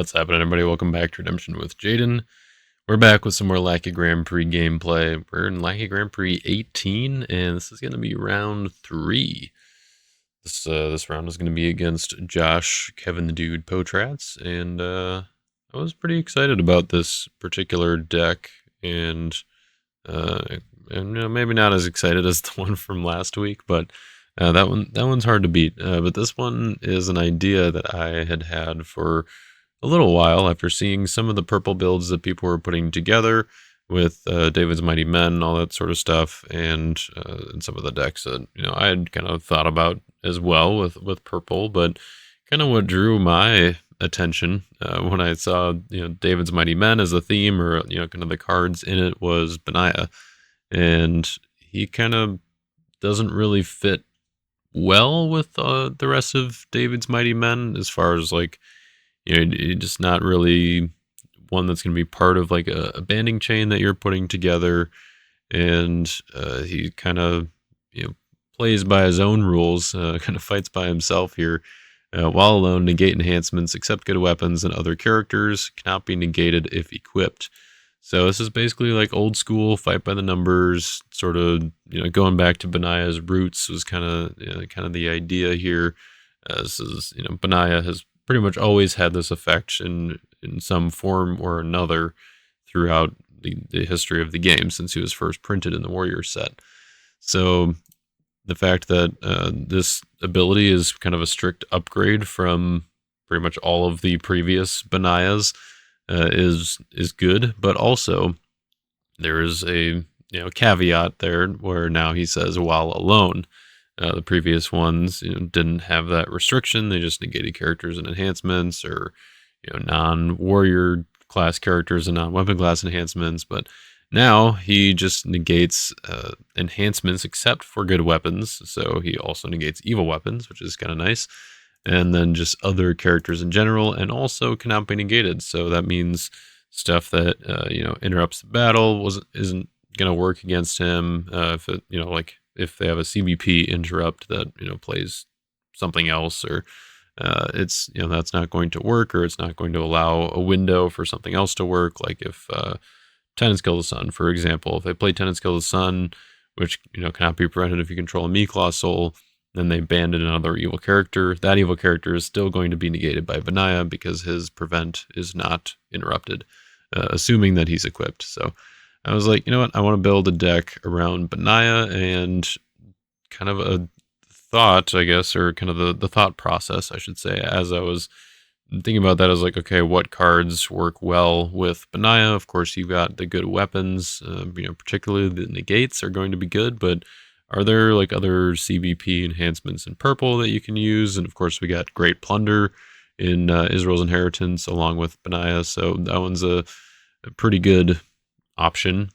What's happening, everybody? Welcome back to Redemption with Jaden. We're back with some more Lackey Grand Prix gameplay. We're in Lackey Grand Prix 18, and this is going to be round 3. This round is going to be against Josh, Kevinthedude, Potratz, and I was pretty excited about this particular deck, and maybe not as excited as the one from last week, but that one's hard to beat. But this one is an idea that I had for a little while after seeing some of the purple builds that people were putting together with David's Mighty Men, all that sort of stuff, and some of the decks that I had kind of thought about as well with purple. But kind of what drew my attention when I saw David's Mighty Men as a theme, or kind of the cards in it, was Benaiah, and he kind of doesn't really fit well with the rest of David's Mighty Men, as far as like, he's just not really one that's going to be part of like a banding chain that you're putting together. And he kind of plays by his own rules, kind of fights by himself here. While alone, negate enhancements except good weapons and other characters cannot be negated if equipped. So this is basically like old school fight by the numbers, sort of going back to Benaiah's roots was kind of the idea here. This is Benaiah has pretty much always had this effect in some form or another throughout the history of the game since he was first printed in the Warrior set. So the fact that this ability is kind of a strict upgrade from pretty much all of the previous Benaiahs is good, but also there is a caveat there where now he says while alone. The previous ones didn't have that restriction. They just negated characters and enhancements, or non-warrior class characters and non-weapon class enhancements. But now he just negates enhancements except for good weapons. So he also negates evil weapons, which is kind of nice. And then just other characters in general, and also cannot be negated. So that means stuff that interrupts the battle isn't going to work against him. If it if they have a CBP interrupt that plays something else, or it's that's not going to work, or it's not going to allow a window for something else to work. Like if Tenants Kill the Sun, for example, if they play Tenants Kill the Sun, which cannot be prevented if you control a Meeclaw Soul, then they banned another evil character. That evil character is still going to be negated by Benaiah because his prevent is not interrupted, assuming that he's equipped. So I was like, I want to build a deck around Benaiah, and kind of a thought, I guess, or kind of the thought process, I should say, as I was thinking about that. I was like, okay, what cards work well with Benaiah? Of course, you've got the good weapons, particularly the negates are going to be good, but are there like other CBP enhancements in purple that you can use? And of course, we got Great Plunder in Israel's Inheritance along with Benaiah, so that one's a pretty good option.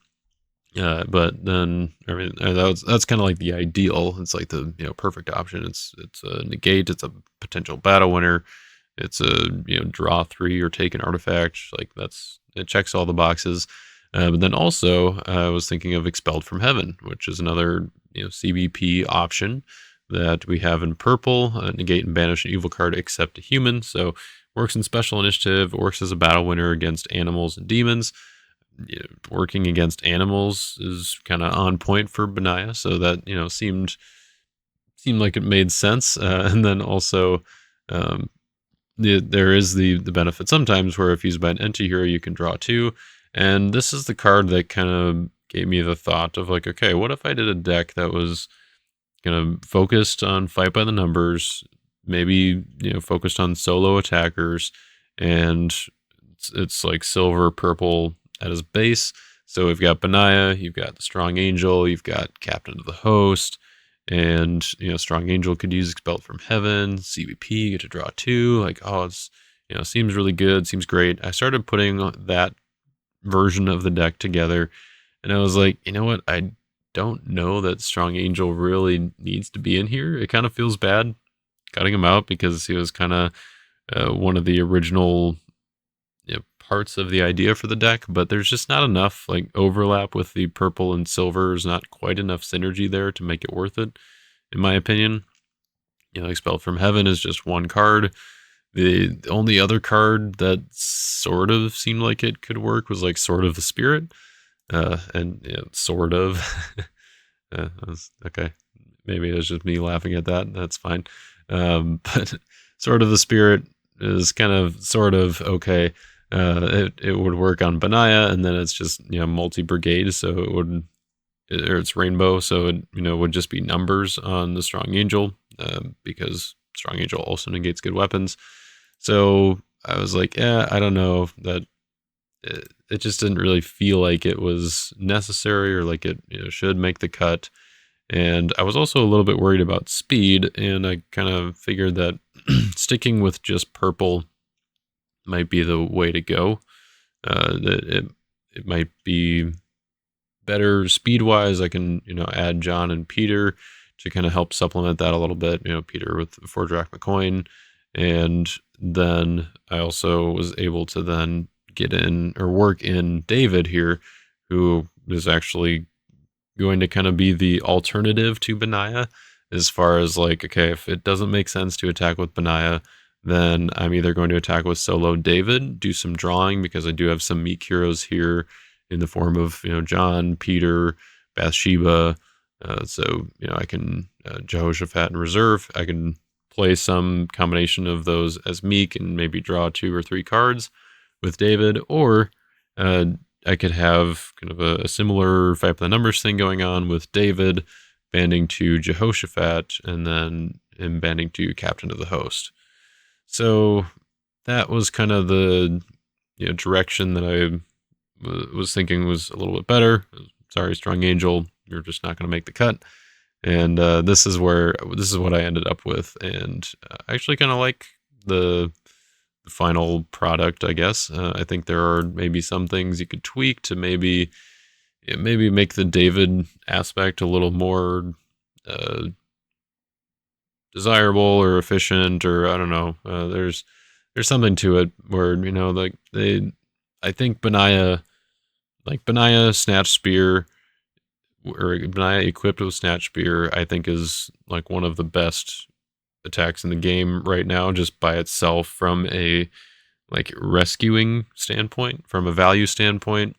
But then that's kind of like the ideal. It's like the perfect option. It's a negate. It's a potential battle winner. It's a draw 3 or take an artifact. Like it checks all the boxes. But then also I was thinking of Expelled from Heaven, which is another CBP option that we have in purple. Negate and banish an evil card except a human. So works in special initiative. Works as a battle winner against animals and demons. Working against animals is kind of on point for Benaiah, so that seemed like it made sense. And then also there is the benefit sometimes where if used by an anti-hero you can draw 2, and this is the card that kind of gave me the thought of like, okay, what if I did a deck that was kind of focused on fight by the numbers, maybe focused on solo attackers, and it's like silver purple at his base. So we've got Benaiah, you've got the Strong Angel, you've got Captain of the Host, and Strong Angel could use Expelled from Heaven, CBP, you get to draw 2. Like, oh, it's seems really good, seems great. I started putting that version of the deck together, and I was like, what? I don't know that Strong Angel really needs to be in here. It kind of feels bad cutting him out because he was kind of one of the original parts of the idea for the deck, but there's just not enough like overlap with the purple and silver. There's not quite enough synergy there to make it worth it, in my opinion. Expelled from Heaven is just one card. The only other card that sort of seemed like it could work was like Sword of the Spirit. And sort of. Okay. Maybe it was just me laughing at that. That's fine. But Sword of the Spirit is kind of sort of okay. It would work on Benaiah, and then it's just multi-brigade, so it would, or it's rainbow, so it would just be numbers on the Strong Angel, because Strong Angel also negates good weapons. So I was like, yeah, I don't know, that it just didn't really feel like it was necessary, or like it should make the cut. And I was also a little bit worried about speed, and I kind of figured that sticking with just purple might be the way to go. That it might be better speed wise. I can add John and Peter to kind of help supplement that a little bit. Peter with 4 drachma coin, and then I also was able to then get in or work in David here, who is actually going to kind of be the alternative to Benaiah, as far as like, okay, if it doesn't make sense to attack with Benaiah, then I'm either going to attack with solo David, do some drawing, because I do have some meek heroes here in the form of John, Peter, Bathsheba. So I can Jehoshaphat in reserve. I can play some combination of those as meek and maybe draw 2 or 3 cards with David, or I could have kind of a similar fight by the numbers thing going on with David banding to Jehoshaphat, and then him banding to Captain of the Host. So that was kind of the direction that I was thinking was a little bit better. Sorry, Strong Angel, you're just not going to make the cut. And this is what I ended up with, and I actually kind of like the final product, I guess. I think there are maybe some things you could tweak to maybe make the David aspect a little more desirable or efficient, or I don't know. There's something to it where like I think Benaiah Snatch Spear, or Benaiah equipped with Snatch Spear, I think is like one of the best attacks in the game right now, just by itself, from a like rescuing standpoint, from a value standpoint.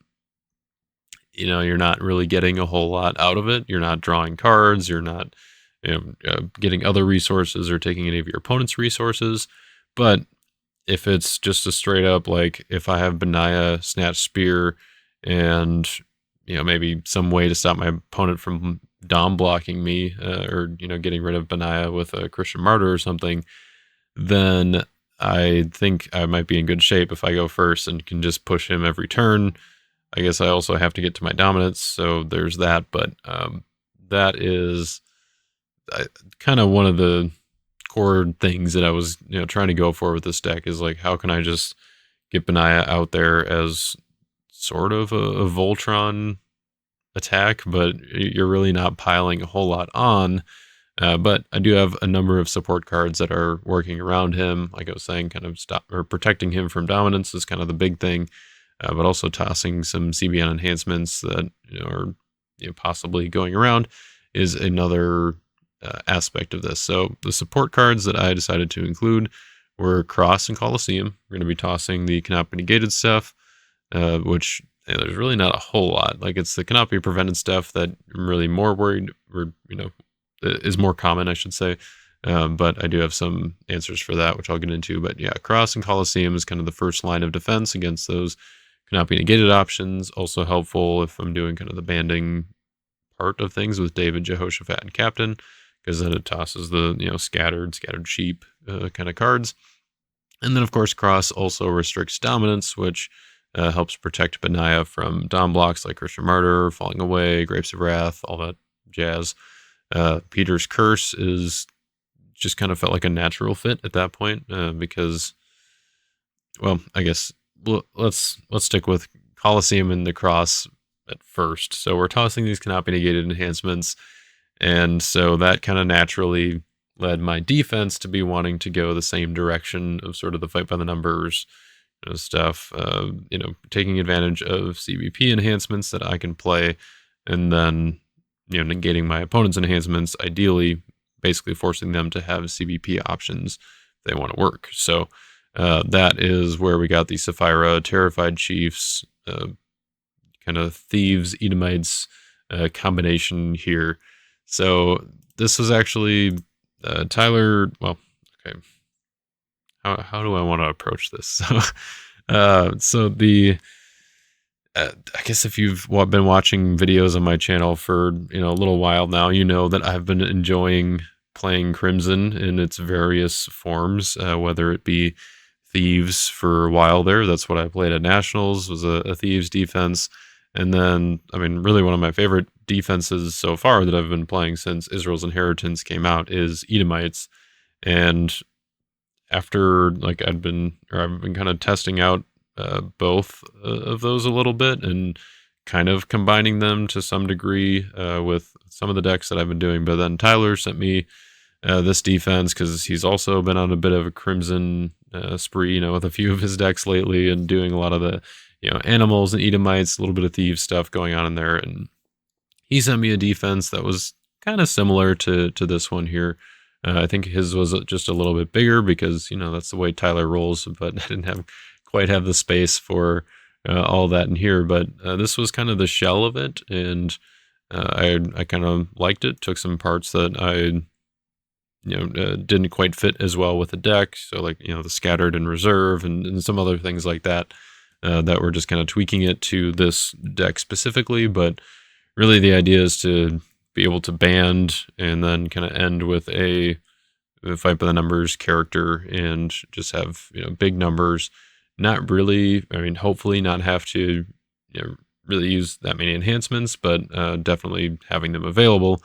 You're not really getting a whole lot out of it. You're not drawing cards, you're not getting other resources or taking any of your opponent's resources. But if it's just a straight up, like, if I have Benaiah Snatch Spear and maybe some way to stop my opponent from dom blocking me, or getting rid of Benaiah with a Christian Martyr or something, then I think I might be in good shape if I go first and can just push him every turn. I guess I also have to get to my dominance, so there's that. But that is kind of one of the core things that I was trying to go for with this deck, is like, how can I just get Benaiah out there as sort of a Voltron attack, but you're really not piling a whole lot on. But I do have a number of support cards that are working around him. Like I was saying, kind of protecting him from dominance is kind of the big thing, but also tossing some CBN enhancements that are possibly going around is another aspect of this. So the support cards that I decided to include were Cross and Colosseum. We're going to be tossing the cannot be negated stuff, which there's really not a whole lot. Like, it's the cannot be prevented stuff that I'm really more worried, or is more common, I should say. But I do have some answers for that, which I'll get into. But yeah, Cross and Colosseum is kind of the first line of defense against those cannot be negated options. Also helpful if I'm doing kind of the banding part of things with David, Jehoshaphat, and Captain, because then it tosses the scattered sheep kind of cards. And then of course Cross also restricts dominance, which helps protect Benaiah from dom blocks like Christian Martyr, Falling Away, Grapes of Wrath, all that jazz. Peter's Curse is just kind of felt like a natural fit at that point, because, well, I guess let's stick with Colosseum and the Cross at first. So we're tossing these cannot be negated enhancements, and so that kind of naturally led my defense to be wanting to go the same direction of sort of the fight by the numbers stuff, taking advantage of CBP enhancements that I can play, and then negating my opponent's enhancements, ideally basically forcing them to have CBP options they want to work. So that is where we got the Sapphira, Terrified Chiefs, kind of Thieves, Edomites combination here. So this was actually Tyler. Well, okay. How do I want to approach this? So the I guess if you've been watching videos on my channel for a little while now, you know that I've been enjoying playing Crimson in its various forms, whether it be Thieves for a while there. That's what I played at Nationals, was a Thieves defense. And then, I mean, really one of my favorite defenses so far that I've been playing since Israel's Inheritance came out is Edomites. And after, like, I've been kind of testing out both of those a little bit and kind of combining them to some degree with some of the decks that I've been doing. But then Tyler sent me this defense because he's also been on a bit of a Crimson spree, with a few of his decks lately and doing a lot of the, animals and Edomites, a little bit of Thieves stuff going on in there. And he sent me a defense that was kind of similar to this one here. I think his was just a little bit bigger because, that's the way Tyler rolls, but I didn't quite have the space for all that in here. But this was kind of the shell of it, and I kind of liked it. Took some parts that I didn't quite fit as well with the deck. So like, the scattered and reserve and some other things like that, that we're just kind of tweaking it to this deck specifically. But really the idea is to be able to band and then kind of end with a fight by the numbers character and just have, big numbers. Not really, I mean, hopefully not have to, really use that many enhancements, but definitely having them available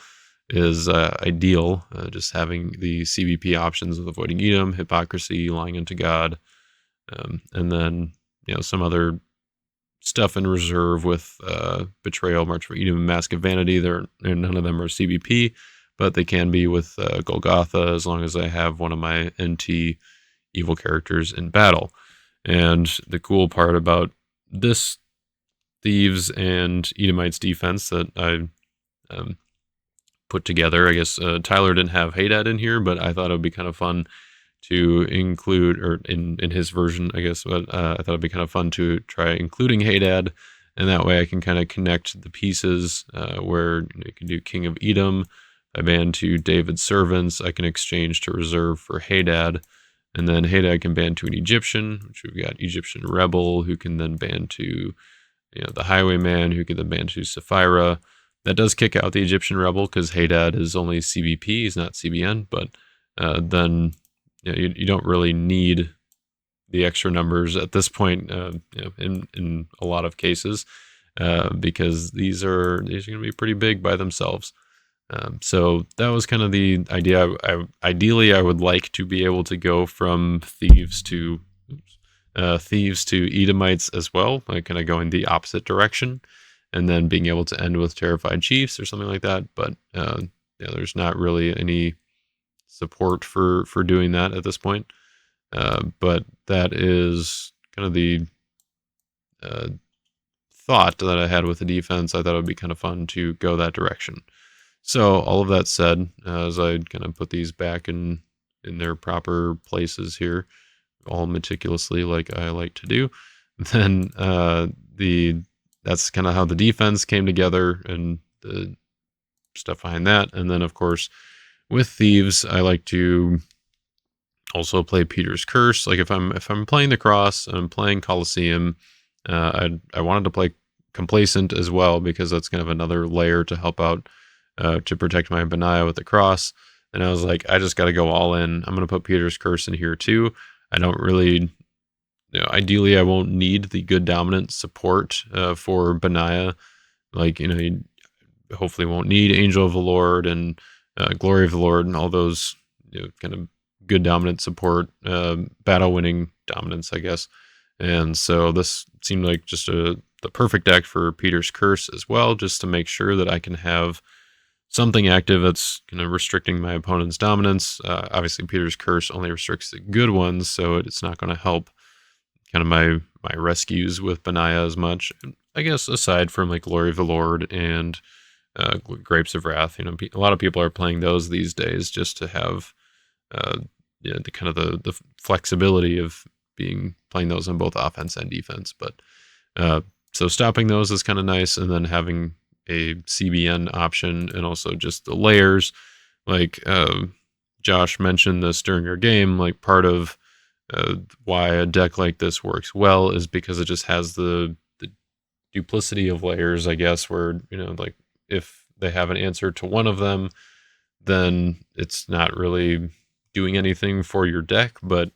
is ideal. Just having the CBP options of avoiding Edom, hypocrisy, lying unto God, and then some other stuff in reserve with betrayal, march for Edom, and mask of vanity. None of them are CBP, but they can be with Golgotha as long as I have one of my NT evil characters in battle. And the cool part about this Thieves and Edomites defense that I put together, I guess Tyler didn't have Hadad in here, but I thought it would be kind of fun to include, or in his version, I guess, but I thought it'd be kind of fun to try including Hadad, and that way I can kind of connect the pieces where you can do King of Edom, I ban to David's servants, I can exchange to reserve for Hadad, and then Hadad can ban to an Egyptian, which we've got Egyptian Rebel, who can then ban to the Highwayman, who can then ban to Sapphira. That does kick out the Egyptian Rebel because Hadad is only CBP, he's not CBN, but then you don't really need the extra numbers at this point in a lot of cases because these are going to be pretty big by themselves. So that was kind of the idea. Ideally, I would like to be able to go from Thieves to Edomites as well, like kind of going the opposite direction, and then being able to end with Terrified Chiefs or something like that. But there's not really any support for doing that at this point. But that is kind of the thought that I had with the defense. I thought it would be kind of fun to go that direction. So all of that said, as I kind of put these back in their proper places here, all meticulously like I like to do, then that's kind of how the defense came together and the stuff behind that. And then of course with Thieves, I like to also play Peter's Curse. Like if I'm playing the Cross, I'm playing Colosseum, I wanted to play Complacent as well because that's kind of another layer to help out to protect my Benaiah with the Cross. And I was like, I just got to go all in. I'm going to put Peter's Curse in here too. I don't really, ideally I won't need the good dominant support for Benaiah. Like, you hopefully won't need Angel of the Lord and Glory of the Lord and all those kind of good dominant support, battle winning dominance, I guess. And so this seemed like just the perfect deck for Peter's Curse as well, just to make sure that I can have something active that's kind of restricting my opponent's dominance. Obviously, Peter's Curse only restricts the good ones, so it's not going to help kind of my rescues with Benaiah as much. I guess aside from like Glory of the Lord and Grapes of Wrath, a lot of people are playing those these days just to have the kind of the flexibility of playing those on both offense and defense. But so stopping those is kind of nice, and then having a CBN option, and also just the layers. Like Josh mentioned this during our game, like part of why a deck like this works well is because it just has the duplicity of layers, I guess, where, like if they have an answer to one of them, then it's not really doing anything for your deck, but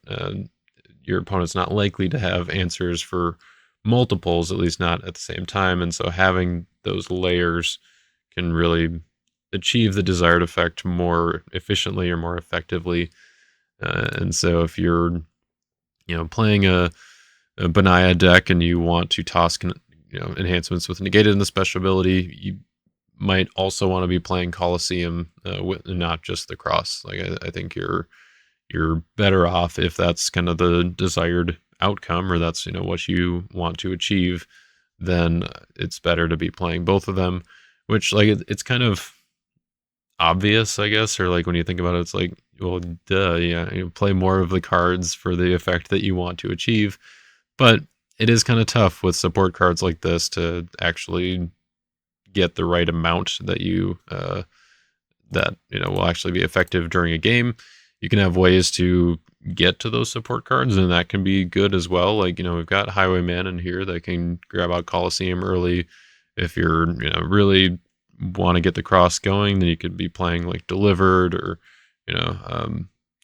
your opponent's not likely to have answers for multiples, at least not at the same time. And so having those layers can really achieve the desired effect more efficiently or more effectively. And so if you're, playing a Benaiah deck and you want to toss, enhancements with negated in the special ability, you might also want to be playing Colosseum with not just the cross. Like I think you're better off if that's kind of the desired outcome, or that's what you want to achieve. Then it's better to be playing both of them, which like it's kind of obvious, I guess, or like when you think about it, it's like, well, duh, yeah, play more of the cards for the effect that you want to achieve. But it is kind of tough with support cards like this to actually get the right amount that you that will actually be effective during a game. You can have ways to get to those support cards, and that can be good as well. Like, we've got Highwayman in here that can grab out Colosseum early. If you're really want to get the cross going, then you could be playing like Delivered, or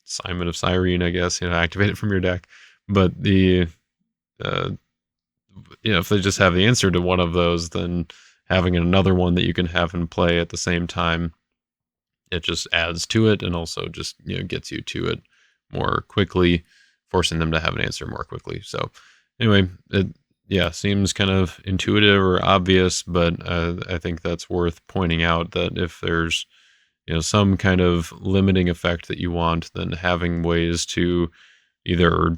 Simon of Cyrene, I guess, activate it from your deck. But the if they just have the answer to one of those, then having another one that you can have in play at the same time, it just adds to it, and also just gets you to it more quickly, forcing them to have an answer more quickly. So anyway, it seems kind of intuitive or obvious, but I think that's worth pointing out, that if there's some kind of limiting effect that you want, then having ways to either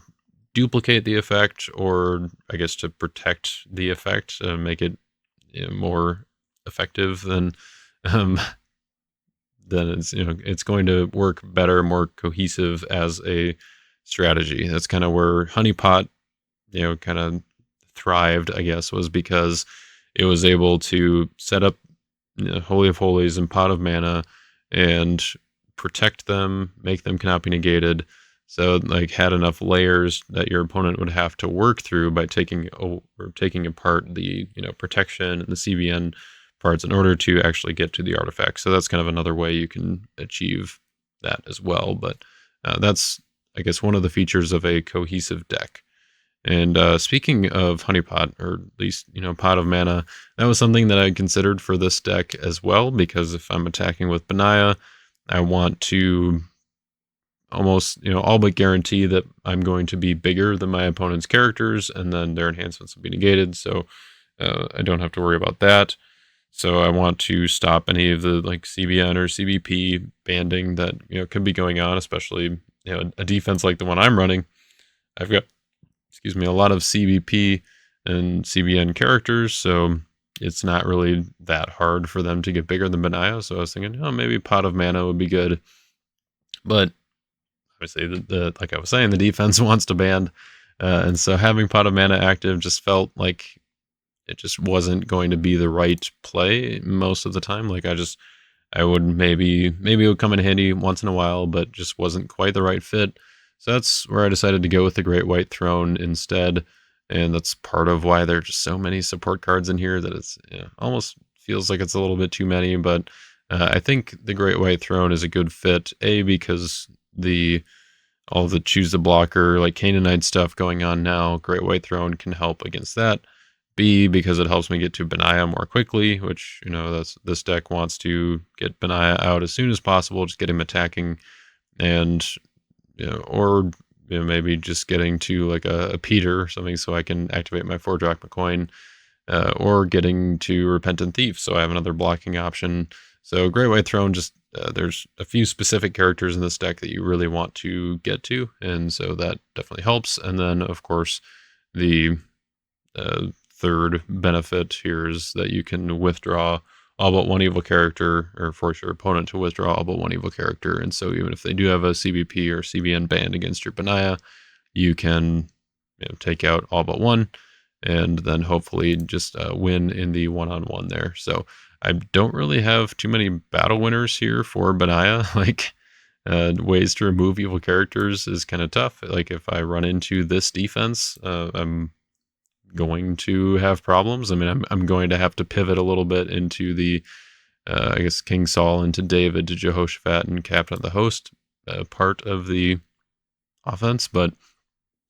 duplicate the effect, or I guess to protect the effect, make it more effective, then it's it's going to work better, more cohesive as a strategy. That's kind of where Honeypot kind of thrived, I guess, was because it was able to set up Holy of Holies and Pot of Mana and protect them, make them cannot be negated. So like had enough layers that your opponent would have to work through by taking apart the protection and the CBN parts in order to actually get to the artifact. So that's kind of another way you can achieve that as well. But that's, I guess, one of the features of a cohesive deck. And speaking of Honeypot, or at least Pot of Mana, that was something that I considered for this deck as well, because if I'm attacking with Benaiah, I want to almost all but guarantee that I'm going to be bigger than my opponent's characters, and then their enhancements will be negated, so I don't have to worry about that. So I want to stop any of the like CBN or CBP banding that could be going on, especially a defense like the one I'm running. I've got a lot of CBP and CBN characters, so it's not really that hard for them to get bigger than Benaiah. So I was thinking, maybe Pot of Mana would be good. But obviously, the like I was saying, the defense wants to ban. And so having Pot of Mana active just felt like it just wasn't going to be the right play most of the time. Like I would maybe it would come in handy once in a while, but just wasn't quite the right fit. So that's where I decided to go with the Great White Throne instead. And that's part of why there are just so many support cards in here that it's almost feels like it's a little bit too many. But I think the Great White Throne is a good fit, because all the choose the blocker, like Canaanite stuff going on now, Great White Throne can help against that. B, because it helps me get to Benaiah more quickly, which, this deck wants to get Benaiah out as soon as possible, just get him attacking, and or maybe just getting to like a Peter or something, so I can activate my 4-drachma coin, or getting to Repentant Thief, so I have another blocking option. So Great White Throne, just there's a few specific characters in this deck that you really want to get to, and so that definitely helps. And then, of course, the third benefit here is that you can withdraw all but one evil character, or force your opponent to withdraw all but one evil character. And so even if they do have a CBP or CBN banned against your Benaiah, you can take out all but one, and then hopefully just win in the one-on-one there. So I don't really have too many battle winners here for Benaiah. Like, ways to remove evil characters is kind of tough. Like, if I run into this defense, I'm going to have problems. I mean, I'm going to have to pivot a little bit into the, I guess, King Saul into David to Jehoshaphat and Captain of the Host part of the offense. But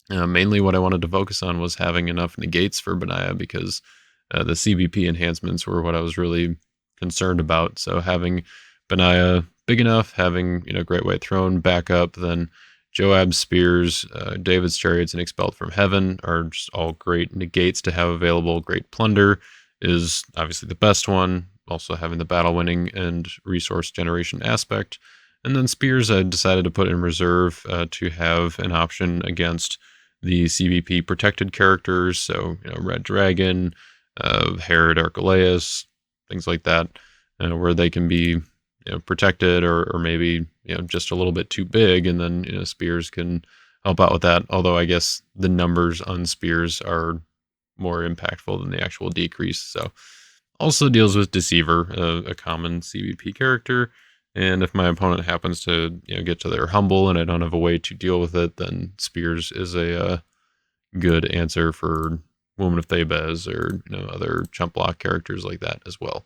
mainly what I wanted to focus on was having enough negates for Benaiah, because the CBP enhancements were what I was really concerned about. So having Benaiah big enough, having Great White Throne back up, then Joab's spears, David's chariots, and expelled from heaven are just all great negates to have available. Great plunder is obviously the best one. Also having the battle winning and resource generation aspect. And then spears I decided to put in reserve to have an option against the CBP protected characters. So, Red Dragon, Herod Archelaus, things like that, where they can be protected or maybe just a little bit too big, and then spears can help out with that. Although I guess the numbers on spears are more impactful than the actual decrease. So also deals with Deceiver, a common CBP character. And if my opponent happens to get to their humble and I don't have a way to deal with it, then spears is a good answer for Woman of Thebes or other chump block characters like that as well.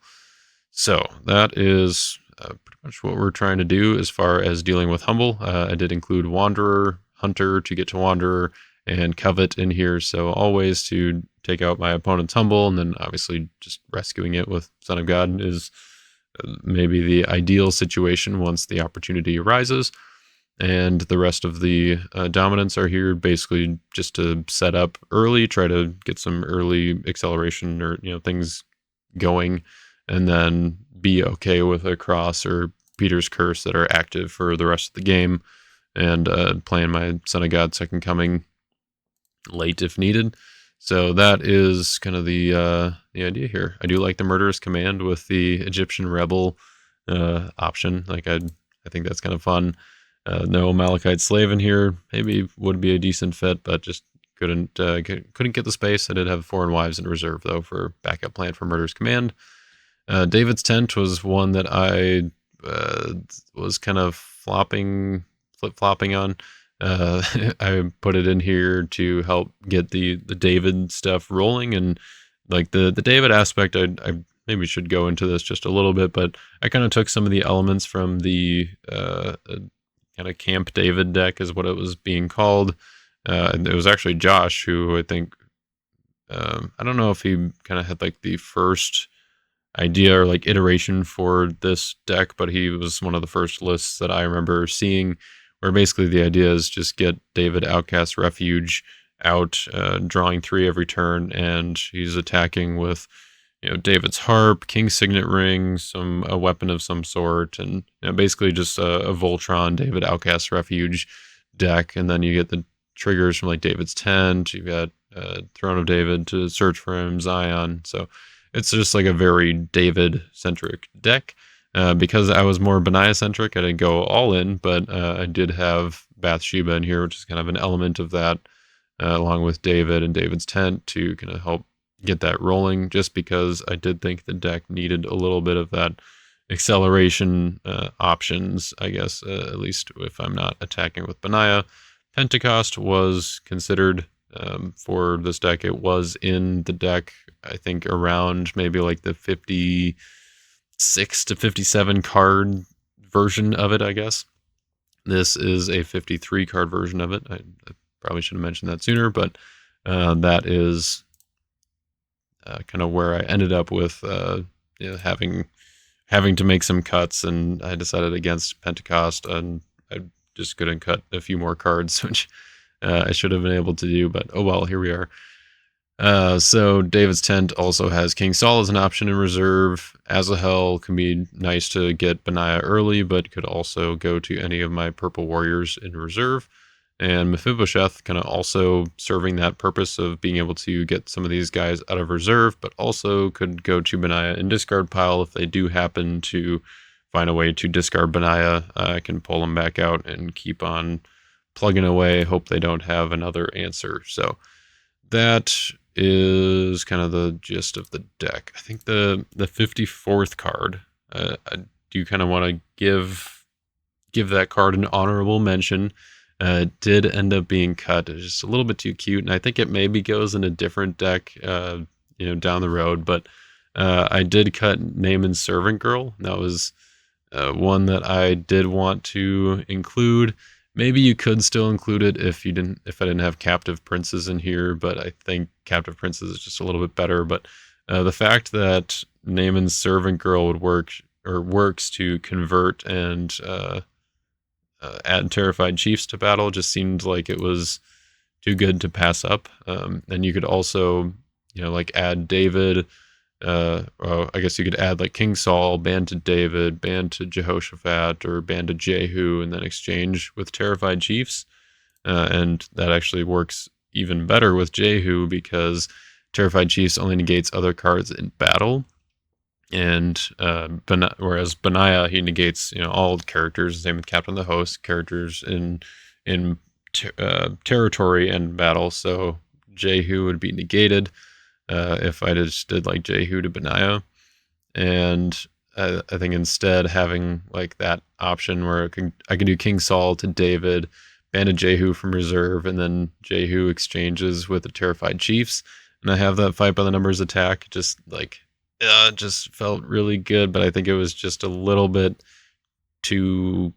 So that is pretty much what we're trying to do as far as dealing with humble. I did include Wanderer, Hunter to get to Wanderer, and Covet in here. So always to take out my opponent's humble, and then obviously just rescuing it with Son of God is maybe the ideal situation once the opportunity arises. And the rest of the dominants are here basically just to set up early, try to get some early acceleration or things going, and then be okay with a cross or Peter's Curse that are active for the rest of the game, and playing my Son of God Second Coming late if needed. So that is kind of the idea here. I do like the Murderous Command with the Egyptian Rebel option. Like, I think that's kind of fun. No Amalekite Slave in here. Maybe would be a decent fit, but just couldn't get the space. I did have Foreign Wives in reserve though for backup plan for Murderous Command. David's Tent was one that I was kind of flip-flopping on. I put it in here to help get the David stuff rolling, and like the David aspect, I maybe should go into this just a little bit, but I kind of took some of the elements from the kind of Camp David deck is what it was being called. And it was actually Josh who I think, I don't know if he kind of had like the first idea or like iteration for this deck, but he was one of the first lists that I remember seeing, where basically the idea is just get David Outcast Refuge out, drawing 3 every turn, and he's attacking with David's Harp, King's Signet Ring, a weapon of some sort, and basically just a Voltron David Outcast Refuge deck. And then you get the triggers from like David's Tent, you've got Throne of David to search for him, Zion. So it's just like a very David-centric deck. Because I was more Benaiah-centric, I didn't go all in, but I did have Bathsheba in here, which is kind of an element of that, along with David and David's Tent to kind of help get that rolling, just because I did think the deck needed a little bit of that acceleration options, I guess, at least if I'm not attacking with Benaiah. Pentecost was considered for this deck. It was in the deck, I think, around maybe like the 56 to 57 card version of it, I guess. This is a 53 card version of it. I probably should have mentioned that sooner, but that is kind of where I ended up with having to make some cuts, and I decided against Pentecost, and I just couldn't cut a few more cards, which I should have been able to do, but oh well, here we are. So David's Tent also has King Saul as an option in reserve. Azahel can be nice to get Benaiah early, but could also go to any of my purple warriors in reserve. and Mephibosheth kind of also serving that purpose of being able to get some of these guys out of reserve, but also could go to Benaiah and discard pile if they do happen to find a way to discard Benaiah. I can pull them back out and keep on plugging away, hope they don't have another answer. So that is kind of the gist of the deck. I think the 54th card, I do kind of want to give that card an honorable mention. It did end up being cut. It's just a little bit too cute, and I think it maybe goes in a different deck, down the road. But I did cut Naaman's Servant Girl. That was one that I did want to include. Maybe you could still include it if I didn't have Captive Princes in here, but I think Captive Princes is just a little bit better. But the fact that Naaman's Servant Girl works to convert and add Terrified Chiefs to battle just seemed like it was too good to pass up. And you could also, add David. I guess you could add like King Saul, ban to David, ban to Jehoshaphat, or ban to Jehu, and then exchange with Terrified Chiefs. And that actually works even better with Jehu because Terrified Chiefs only negates other cards in battle. And whereas Benaiah, he negates all characters. Same with Captain of the Host, characters in territory and battle. So Jehu would be negated if I just did like Jehu to Benaiah. And I think instead having like that option where I can do King Saul to David, ban a Jehu from reserve, and then Jehu exchanges with the Terrified Chiefs, and I have that fight by the numbers attack. Just just felt really good, but I think it was just a little bit too.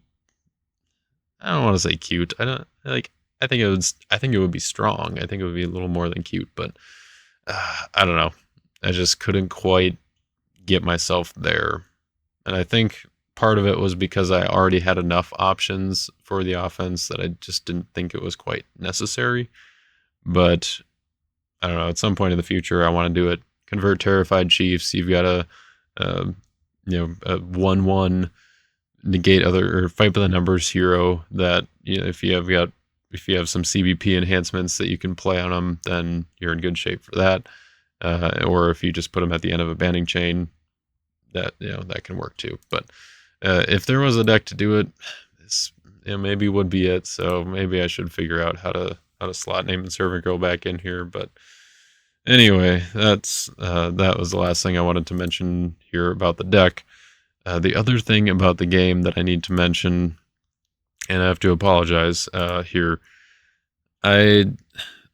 I don't want to say cute. I don't like. I think it would be strong. I think it would be a little more than cute, but I don't know. I just couldn't quite get myself there, and I think part of it was because I already had enough options for the offense that I just didn't think it was quite necessary. But I don't know. At some point in the future, I want to do it. Convert Terrified Chiefs. You've got a 1/1 negate other or fight by the numbers hero that if you have some CBP enhancements that you can play on them, then you're in good shape for that. Or if you just put them at the end of a banning chain, that that can work too. But if there was a deck to do it, this maybe would be it. So maybe I should figure out how to slot Naaman's Servant Girl back in here. But anyway, that was the last thing I wanted to mention here about the deck. The other thing about the game that I need to mention, and I have to apologize here, I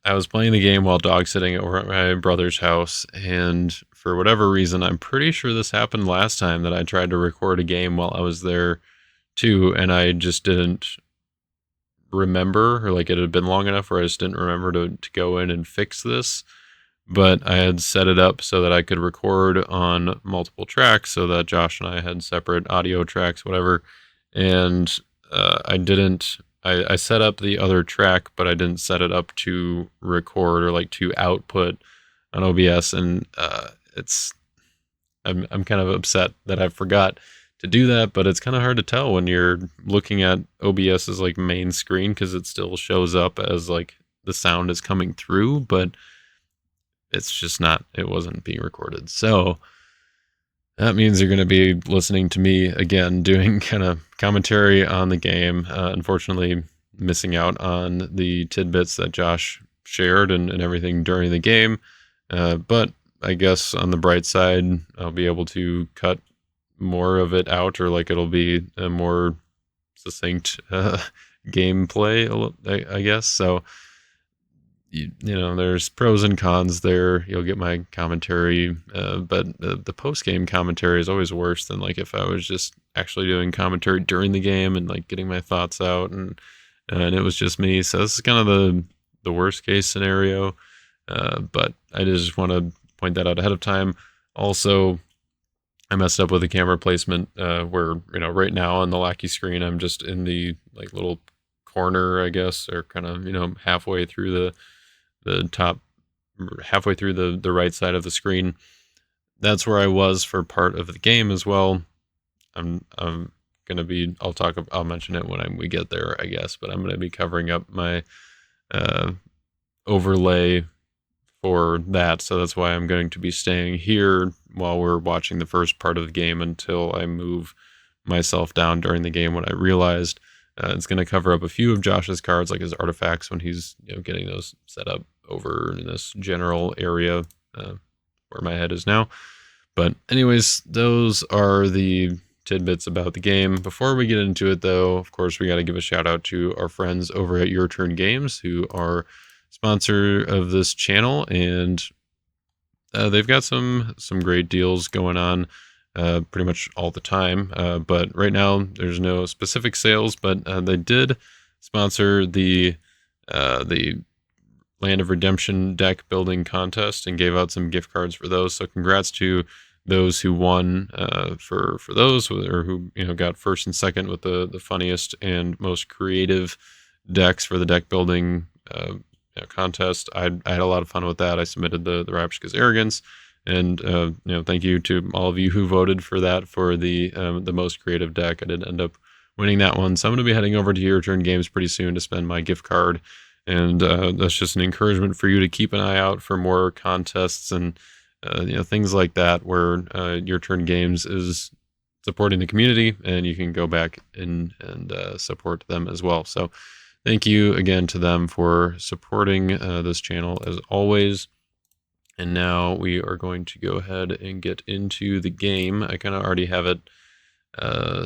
was playing the game while dog sitting over at my brother's house, and for whatever reason, I'm pretty sure this happened last time that I tried to record a game while I was there too, and I just didn't remember, or like it had been long enough where I just didn't remember to go in and fix this. But I had set it up so that I could record on multiple tracks so that Josh and I had separate audio tracks, whatever. And I set up the other track, but I didn't set it up to record or like to output on OBS. And I'm kind of upset that I forgot to do that, but it's kind of hard to tell when you're looking at OBS's like main screen because it still shows up as like the sound is coming through, but it's just it wasn't being recorded. So that means you're going to be listening to me again doing kind of commentary on the game. Unfortunately, missing out on the tidbits that Josh shared and everything during the game. But I guess on the bright side, I'll be able to cut more of it out, or like it'll be a more succinct gameplay, I guess. So there's pros and cons there. You'll get my commentary, but the post-game commentary is always worse than like if I was just actually doing commentary during the game and like getting my thoughts out, and it was just me. So this is kind of the worst case scenario, but I just want to point that out ahead of time. Also, I messed up with the camera placement where right now on the Lackey screen I'm just in the like little corner, I guess, or kind of halfway through the top, halfway through the right side of the screen. That's where I was for part of the game as well. I'm going to be, I'll mention it when we get there, I guess, but I'm going to be covering up my overlay for that. So that's why I'm going to be staying here while we're watching the first part of the game until I move myself down during the game when I realized it's going to cover up a few of Josh's cards, like his artifacts, when he's getting those set up over in this general area where my head is now. But anyways, those are the tidbits about the game. Before we get into it, though, of course, we got to give a shout out to our friends over at Your Turn Games, who are sponsor of this channel, and they've got some great deals going on pretty much all the time. But right now, there's no specific sales, but they did sponsor the Land of Redemption deck building contest and gave out some gift cards for those. So congrats to those who won for those, or who got first and second with the funniest and most creative decks for the deck building contest. I had a lot of fun with that. I submitted the Rapshka's Arrogance, and thank you to all of you who voted for that for the most creative deck. I did end up winning that one, so I'm going to be heading over to Your Turn Games pretty soon to spend my gift card. And that's just an encouragement for you to keep an eye out for more contests and things like that, where Your Turn Games is supporting the community, and you can go back and support them as well. So thank you again to them for supporting this channel as always. And now we are going to go ahead and get into the game. I kind of already have it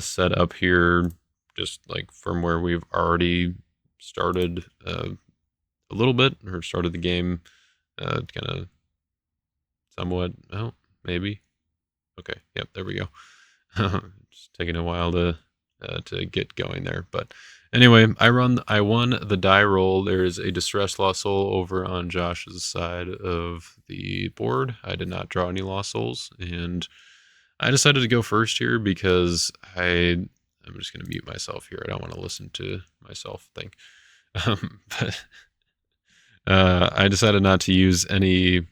set up here, just like from where we've already started a little bit, or started the game kind of somewhat. Oh, maybe. Okay, yep, there we go. Just taking a while to get going there, but anyway, I won the die roll. There is a Distress Lost Soul over on Josh's side of the board. I did not draw any Lost Souls, and I decided to go first here because I'm just going to mute myself here. I don't want to listen to myself think. But I decided not to use any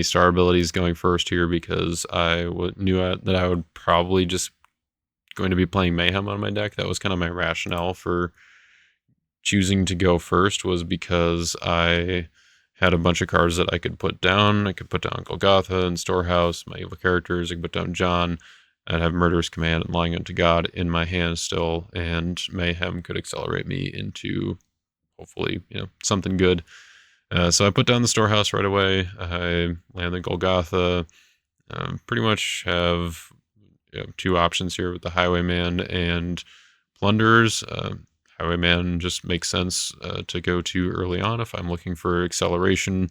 star abilities going first here because I knew that I would probably just going to be playing Mayhem on my deck. That was kind of my rationale for choosing to go first, was because I had a bunch of cards that I could put down. I could put down Golgotha and Storehouse, my evil characters. I could put down John. I'd have Murderous Command and Lying Unto God in my hand still, and Mayhem could accelerate me into hopefully something good. So I put down the Storehouse right away. I land the Golgotha. Pretty much have two options here with the Highwayman and Plunderers. Highwayman just makes sense to go to early on if I'm looking for acceleration.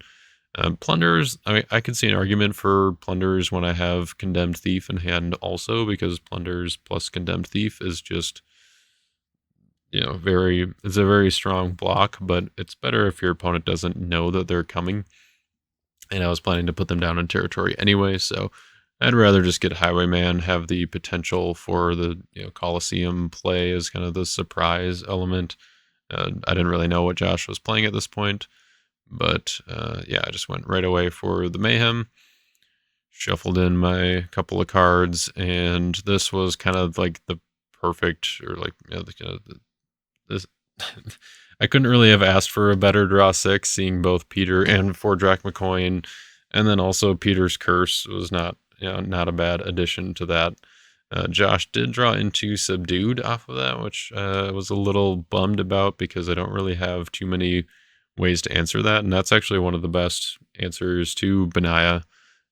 Plunderers, I could see an argument for Plunderers when I have Condemned Thief in hand also, because Plunderers plus Condemned Thief is just it's a very strong block, but it's better if your opponent doesn't know that they're coming. And I was planning to put them down in territory anyway, so I'd rather just get Highwayman, have the potential for the Coliseum play as kind of the surprise element. I didn't really know what Josh was playing at this point, but yeah, I just went right away for the Mayhem, shuffled in my couple of cards, and this was kind of like the perfect, or like this. I couldn't really have asked for a better draw six, seeing both Peter and 4 Drachma Coin, and then also Peter's Curse was not a bad addition to that. Josh did draw into Subdued off of that, which I was a little bummed about because I don't really have too many ways to answer that, and that's actually one of the best answers to Benaiah.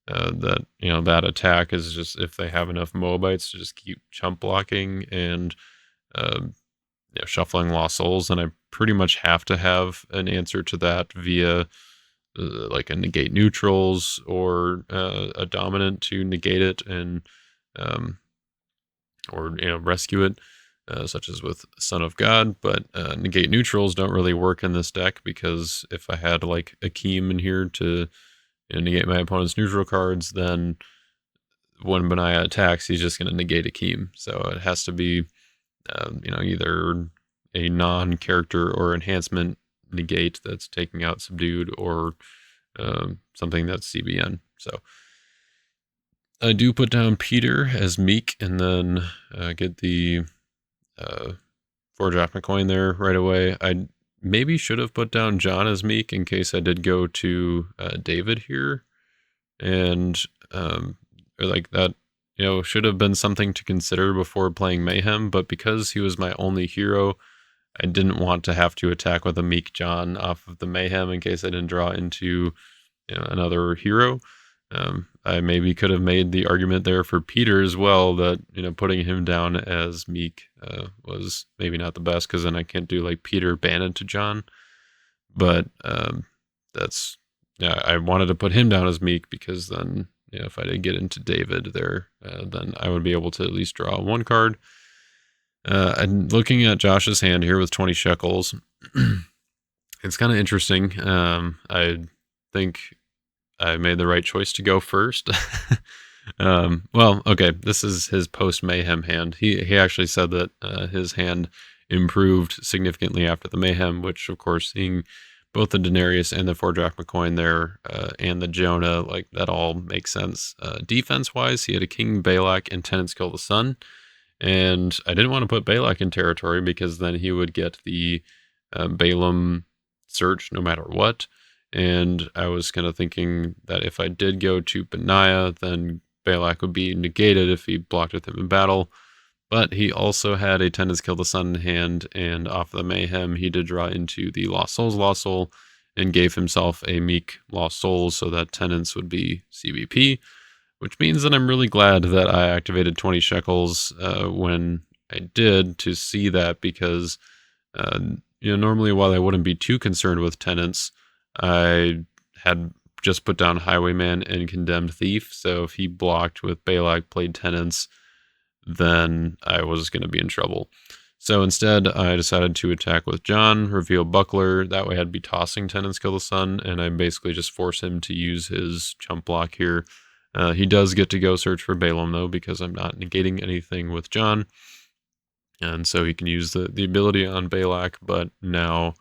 That attack is just if they have enough Moabites to just keep chump blocking and shuffling Lost Souls, and I pretty much have to have an answer to that via like a negate neutrals or a dominant to negate it and or rescue it, such as with Son of God. But negate neutrals don't really work in this deck, because if I had like Akeem in here to negate my opponent's neutral cards, then when Benaiah attacks, he's just going to negate Akeem. So it has to be either a non-character or enhancement negate that's taking out Subdued, or something that's CBN. So I do put down Peter as Meek, and then get the 4-drop McCoin there right away. I maybe should have put down John as Meek in case I did go to David here, and or like that, should have been something to consider before playing Mayhem. But because he was my only hero, I didn't want to have to attack with a Meek John off of the Mayhem in case I didn't draw into another hero. I maybe could have made the argument there for Peter as well that putting him down as Meek was maybe not the best, because then I can't do like Peter Bannon to John. But that's I wanted to put him down as Meek because then if I did get into David there, then I would be able to at least draw one card. And looking at Josh's hand here with 20 shekels, it's kind of interesting. I think I made the right choice to go first. Well, okay, this is his post-Mayhem hand. He actually said that his hand improved significantly after the Mayhem, which, of course, seeing both the Denarius and the 4-drop McCoin there, and the Jonah, like, that all makes sense. Defense-wise, he had a King Balak and Tenants Kill the Sun. And I didn't want to put Balak in territory because then he would get the Balaam search no matter what. And I was kind of thinking that if I did go to Benaiah, then Balak would be negated if he blocked with him in battle. But he also had a Tenants Kill the Sun in hand, and off the Mayhem, he did draw into the Lost Soul, and gave himself a Meek Lost Souls so that Tenants would be CBP. Which means that I'm really glad that I activated 20 shekels when I did to see that, because normally while I wouldn't be too concerned with Tenants, I had just put down Highwayman and Condemned Thief. So if he blocked with Balak, played Tenants, then I was going to be in trouble. So instead, I decided to attack with John, reveal Buckler. That way I'd be tossing Tenants Kill the Sun, and I basically just force him to use his chump block here. He does get to go search for Balaam, though, because I'm not negating anything with John. And so he can use the ability on Balak, but now,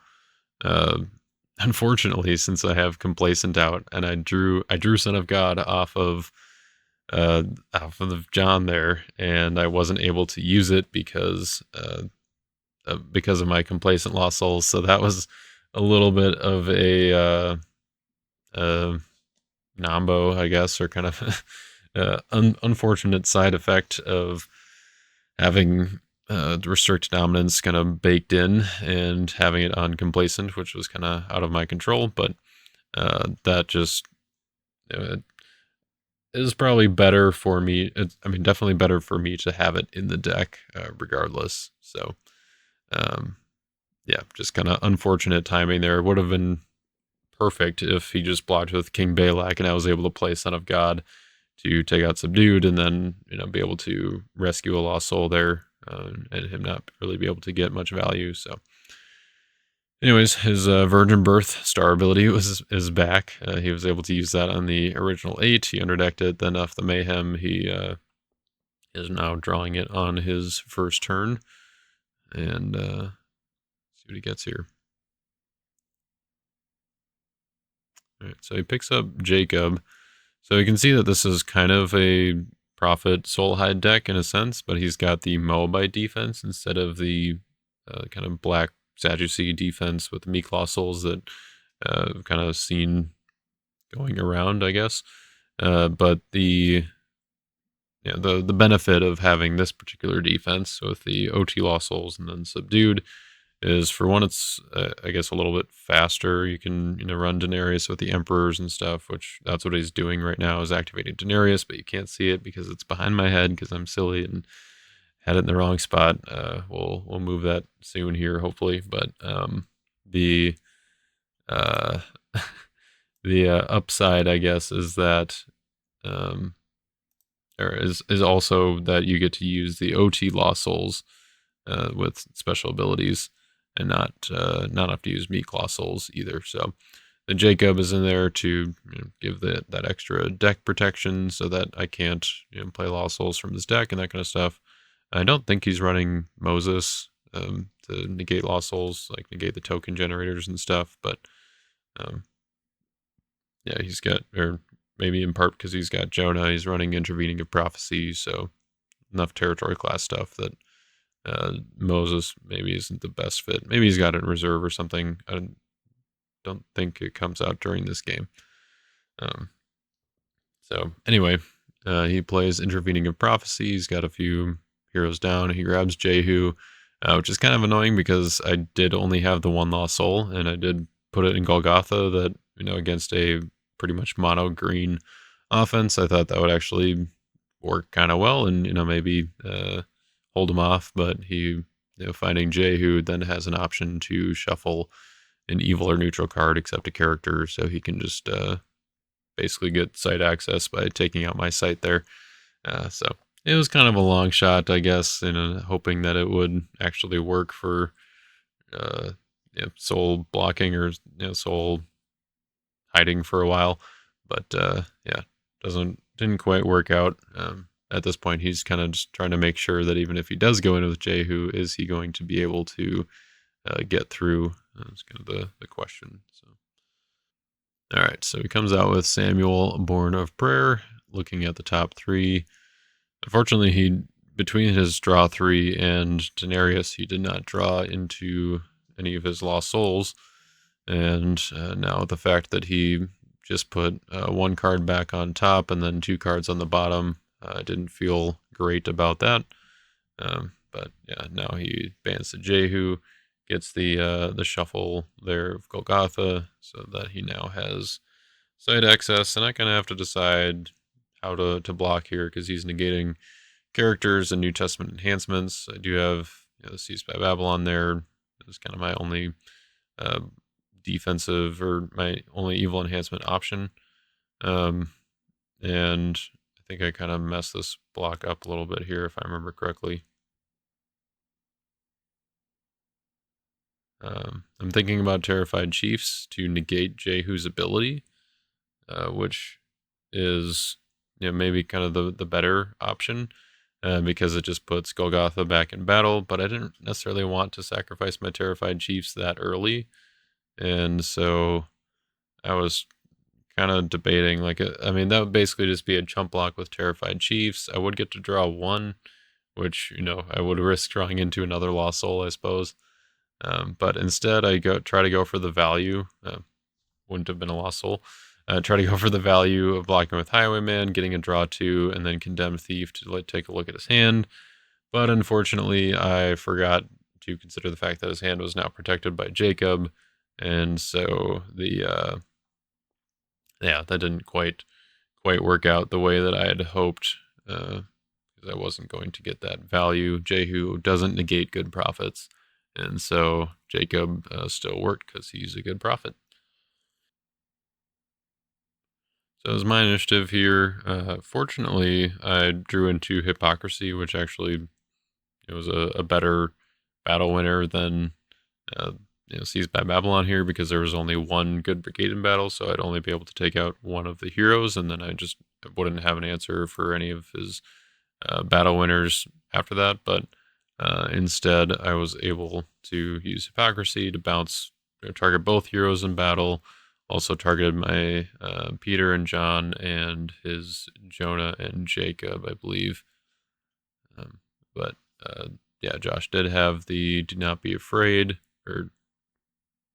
unfortunately, since I have Complacent out, and I drew Son of God off of John there, and I wasn't able to use it because of my Complacent Lost Souls. So that was a little bit of a Nambo, I guess, or kind of unfortunate side effect of having restricted dominance kind of baked in and having it on Complacent, which was kind of out of my control. But that just is probably better for me. Definitely better for me to have it in the deck regardless. So, just kind of unfortunate timing there. Would have been perfect if he just blocked with King Balak and I was able to play Son of God to take out Subdued and then be able to rescue a Lost Soul there, and him not really be able to get much value. So anyways, his Virgin Birth star ability is back. He was able to use that on the original 8. He underdecked it. Then off the Mayhem, he is now drawing it on his first turn. And see what he gets here. All right, so he picks up Jacob. So you can see that this is kind of a Prophet Soulhide deck in a sense, but he's got the Moabite defense instead of the kind of black Sadducee defense with the Meek Lost Souls that kind of seen going around, I guess. But the benefit of having this particular defense with the OT Lost Souls and then Subdued is, for one, it's I guess a little bit faster. You can run Denarius with the Emperors and stuff, which that's what he's doing right now, is activating Denarius, but you can't see it because it's behind my head because I'm silly and had it in the wrong spot. We'll move that soon here, hopefully. But the upside, I guess, is that is also that you get to use the OT Lost Souls with special abilities, and not have to use Meek Lost Souls either. So the Jacob is in there to give that extra deck protection so that I can't play Lost Souls from this deck and that kind of stuff. I don't think he's running Moses to negate Lost Souls, like negate the token generators and stuff, but he's got, or maybe in part because he's got Jonah, he's running Intervening of Prophecy, so enough territory class stuff that Moses maybe isn't the best fit. Maybe he's got it in reserve or something. I don't think it comes out during this game. So anyway, he plays Intervening of Prophecy. He's got a few heroes down. He grabs Jehu, which is kind of annoying because I did only have the one lost soul, and I did put it in Golgotha that, against a pretty much mono green offense. I thought that would actually work kind of well and, maybe hold him off. But he, finding Jehu then has an option to shuffle an evil or neutral card except a character, so he can just basically get site access by taking out my site there. So it was kind of a long shot, I guess, hoping that it would actually work for soul blocking or soul hiding for a while. But didn't quite work out. At this point, he's kind of just trying to make sure that even if he does go in with Jehu, is he going to be able to get through? That's kind of the question. So. All right, so he comes out with Samuel, Born of Prayer, looking at the top three. Unfortunately, between his draw 3 and Denarius, he did not draw into any of his lost souls. And now the fact that he just put one card back on top and then 2 cards on the bottom, didn't feel great about that. But yeah, now he bans the Jehu, gets the shuffle there of Golgotha, so that he now has side access, and I kind of have to decide how to block here because he's negating characters and New Testament enhancements. I do have the Seized by Babylon there. It's kind of my only defensive or my only evil enhancement option. And I think I kind of messed this block up a little bit here, if I remember correctly. I'm thinking about Terrified Chiefs to negate Jehu's ability, which is maybe kind of the better option, because it just puts Golgotha back in battle. But I didn't necessarily want to sacrifice my Terrified Chiefs that early, and so I was kind of debating, that would basically just be a chump block with Terrified Chiefs. I would get to draw 1, which I would risk drawing into another Lost Soul, I suppose. But instead, I try to go for the value. Wouldn't have been a Lost Soul. Try to go for the value of blocking with Highwayman, getting a draw 2, and then Condemned Thief to take a look at his hand. But unfortunately, I forgot to consider the fact that his hand was now protected by Jacob, and so that didn't quite work out the way that I had hoped, because I wasn't going to get that value. Jehu doesn't negate good prophets, and so Jacob still worked because he's a good prophet. So it was my initiative here. Fortunately, I drew into Hypocrisy, which actually was a better battle winner than Seized by Babylon here, because there was only one good brigade in battle, so I'd only be able to take out one of the heroes, and then I just wouldn't have an answer for any of his battle winners after that. But instead, I was able to use Hypocrisy to bounce, target both heroes in battle. Also targeted my Peter and John and his Jonah and Jacob, I believe. But Josh did have the Do Not Be Afraid, or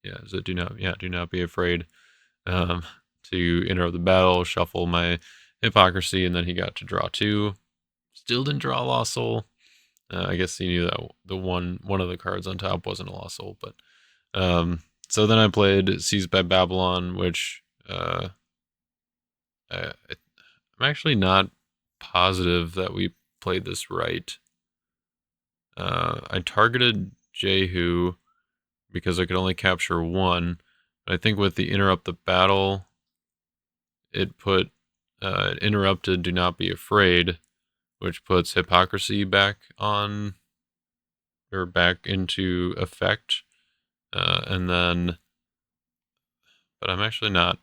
is it Do Not Be Afraid, to interrupt the battle, shuffle my Hypocrisy, and then he got to draw 2. Still didn't draw a Lost Soul. I guess he knew that the one of the cards on top wasn't a Lost Soul, but so then I played Seized by Babylon, which I'm actually not positive that we played this right. I targeted Jehu because I could only capture 1. But I think with the Interrupt the Battle, it put interrupted Do Not Be Afraid, which puts Hypocrisy back on, or back into effect. And then, but I'm actually not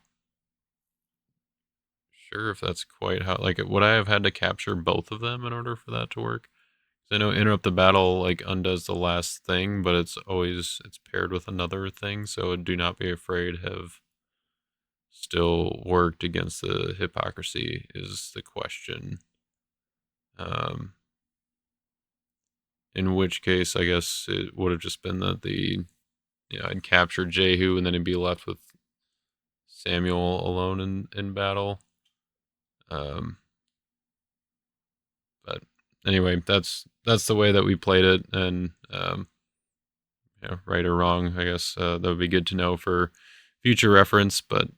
sure if that's quite how, would I have had to capture both of them in order for that to work? I know Interrupt the Battle undoes the last thing, but it's paired with another thing, so Do Not Be Afraid have still worked against the hypocrisy is the question. In which case, I guess it would have just been that I'd capture Jehu and then he'd be left with Samuel alone in battle. But anyway, that's the way that we played it, and right or wrong, I guess that would be good to know for future reference, but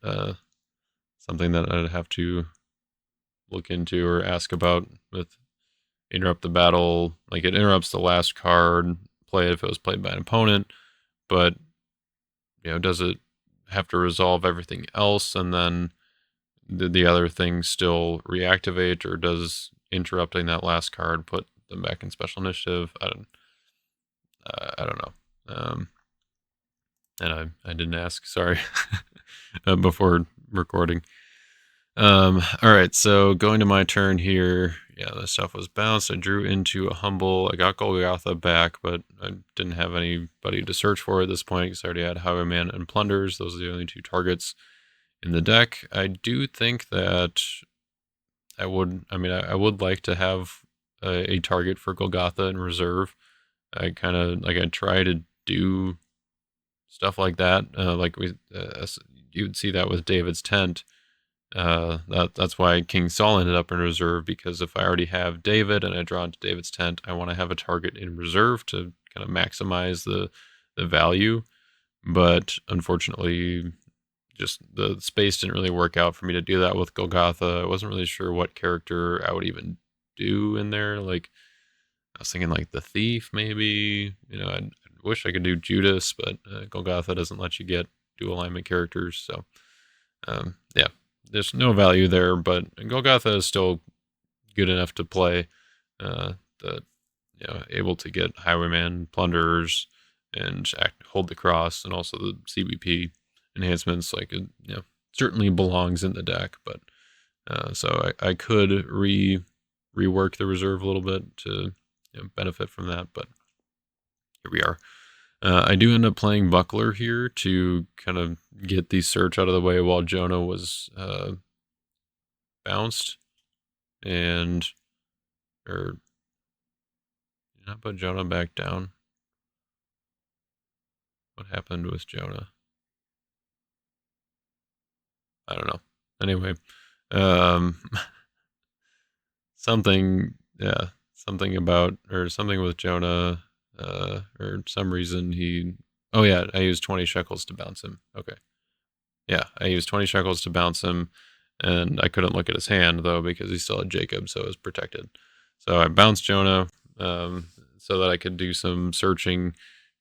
something that I'd have to look into or ask about with interrupt the battle. Like, it interrupts the last card play if it was played by an opponent, but does it have to resolve everything else and then the other things still reactivate, or does interrupting that last card put them back in special initiative? I don't know. And I didn't ask, sorry, before recording. All right, so going to my turn here. Yeah, the stuff was bounced. I drew into a humble. I got Golgotha back, but I didn't have anybody to search for at this point because I already had Highwayman and Plunders. Those are the only two targets in the deck. I do think that I would like to have a target for Golgotha in reserve. I kind of I try to do stuff like that. You would see that with David's Tent. That's why King Saul ended up in reserve, because if I already have David and I draw into David's Tent, I want to have a target in reserve to kind of maximize the value. But unfortunately, just the space didn't really work out for me to do that with Golgotha. I wasn't really sure what character I would even do in there. Like, I was thinking like the Thief, maybe. I wish I could do Judas, but Golgotha doesn't let you get dual alignment characters. So, yeah, there's no value there, but Golgotha is still good enough to play. Able to get Highwayman, Plunderers, and hold the cross, and also the CBP enhancements. Like, certainly belongs in the deck, but so I could rework the reserve a little bit to benefit from that, but here we are. I do end up playing Buckler here to kind of get the search out of the way while Jonah was bounced, or not put Jonah back down. What happened with Jonah? I don't know. Anyway, something about, or something with Jonah, or some reason I used 20 shekels to bounce him. Okay. Yeah, I used 20 shekels to bounce him, and I couldn't look at his hand, though, because he still had Jacob, so it was protected. So I bounced Jonah so that I could do some searching,